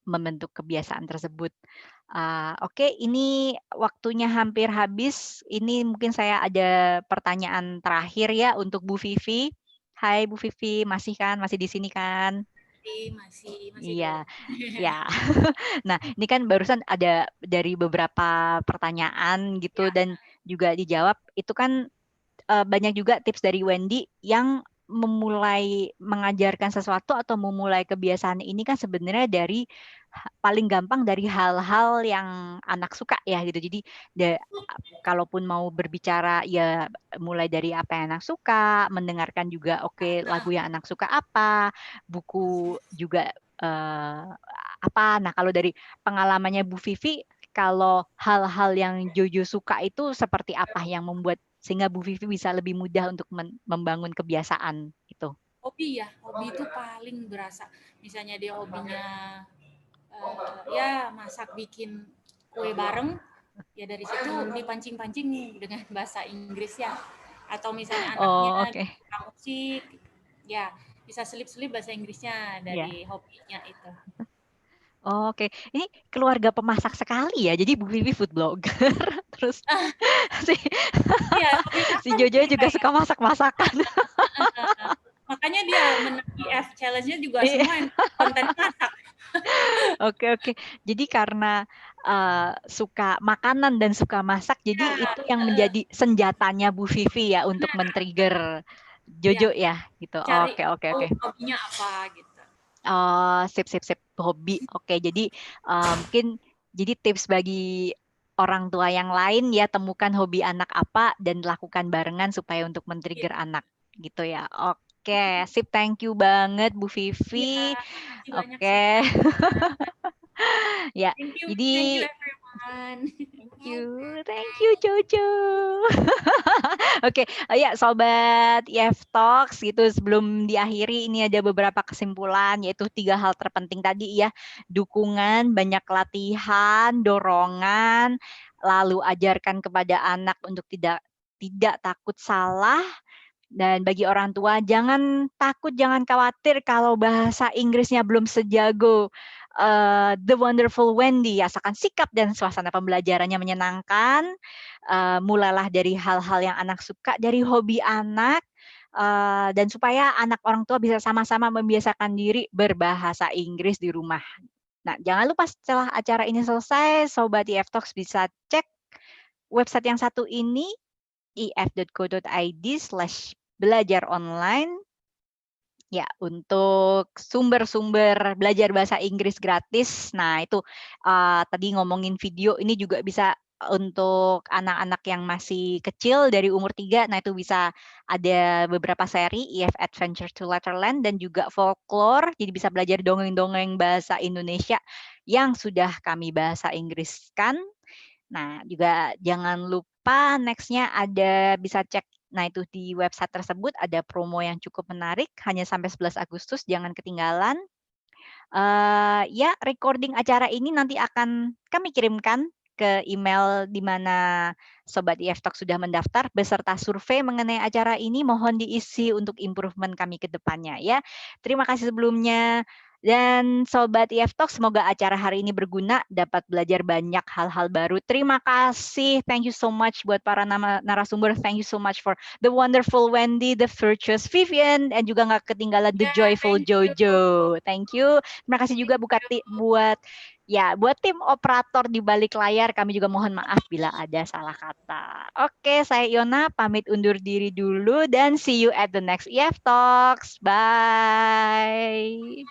membentuk kebiasaan tersebut. Oke, ini waktunya hampir habis. Ini mungkin saya ada pertanyaan terakhir ya untuk Bu Vivi. Hai Bu Vivi, masih kan? Masih di sini kan? Masih Iya, ya. Nah, ini kan barusan ada dari beberapa pertanyaan gitu dan juga dijawab. Itu kan banyak juga tips dari Wendy yang memulai mengajarkan sesuatu atau memulai kebiasaan ini kan sebenarnya dari paling gampang dari hal-hal yang anak suka ya gitu. Jadi kalaupun mau berbicara ya mulai dari apa yang anak suka, mendengarkan juga oke, lagu yang anak suka apa, buku juga apa. Nah, kalau dari pengalamannya Bu Vivi, kalau hal-hal yang Jojo suka itu seperti apa yang membuat sehingga Bu Vivi bisa lebih mudah untuk membangun kebiasaan itu? Hobi ya, hobi itu paling berasa. Misalnya dia hobinya ya masak, bikin kue bareng, ya dari situ dipancing-pancing dengan bahasa Inggris ya. Atau misalnya anaknya suka musik, ya bisa selip-selip bahasa Inggrisnya dari hobinya itu. Oke, ini keluarga pemasak sekali ya. Jadi Bu Vivi food blogger, terus si Jojo juga suka masak-masakan. Makanya dia menang EF challenge-nya juga semua yang konten masak. Oke. Jadi karena suka makanan dan suka masak, jadi itu yang menjadi senjatanya Bu Vivi ya untuk men-trigger Jojo ya, gitu. Oke. Hobinya apa gitu. Oh, sip. Hobi. Oke, jadi mungkin jadi tips bagi orang tua yang lain ya, temukan hobi anak apa dan lakukan barengan supaya untuk men-trigger anak gitu ya. Oke, sip. Thank you banget Bu Vivi. Oke. Ya, jadi thank you everyone. Thank you Jojo. Oke, ya Sobat EF Talks gitu, sebelum diakhiri ini ada beberapa kesimpulan, yaitu 3 hal terpenting tadi ya. Dukungan, banyak latihan, dorongan, lalu ajarkan kepada anak untuk tidak takut salah. Dan bagi orang tua, jangan takut, jangan khawatir kalau bahasa Inggrisnya belum sejago The Wonderful Wendy, asalkan sikap dan suasana pembelajarannya menyenangkan. Mulailah dari hal-hal yang anak suka, dari hobi anak, dan supaya anak orang tua bisa sama-sama membiasakan diri berbahasa Inggris di rumah. Nah, jangan lupa setelah acara ini selesai, Sobat EF Talks bisa cek website yang satu ini, ef.co.id/belajar online. Ya, untuk sumber-sumber belajar bahasa Inggris gratis. Nah, itu tadi ngomongin video, ini juga bisa untuk anak-anak yang masih kecil dari umur 3. Nah, itu bisa ada beberapa seri, EF Adventure to Letterland dan juga folklore. Jadi bisa belajar dongeng-dongeng bahasa Indonesia yang sudah kami bahasa Inggriskan. Nah, juga jangan lupa next-nya ada bisa cek Nah, itu di website tersebut ada promo yang cukup menarik, hanya sampai 11 Agustus, jangan ketinggalan. Ya, recording acara ini nanti akan kami kirimkan ke email di mana Sobat EF Talk sudah mendaftar beserta survei mengenai acara ini. Mohon diisi untuk improvement kami ke depannya ya. Terima kasih sebelumnya. Dan Sobat EF Talk, semoga acara hari ini berguna, dapat belajar banyak hal-hal baru. Terima kasih. Thank you so much buat para narasumber. Thank you so much for the wonderful Wendy, the virtuous Vivian, dan juga nggak ketinggalan the joyful Jojo. Thank you. Terima kasih juga buat tim operator di balik layar. Kami juga mohon maaf bila ada salah kata. Oke, saya Iona pamit undur diri dulu dan see you at the next EF Talks. Bye.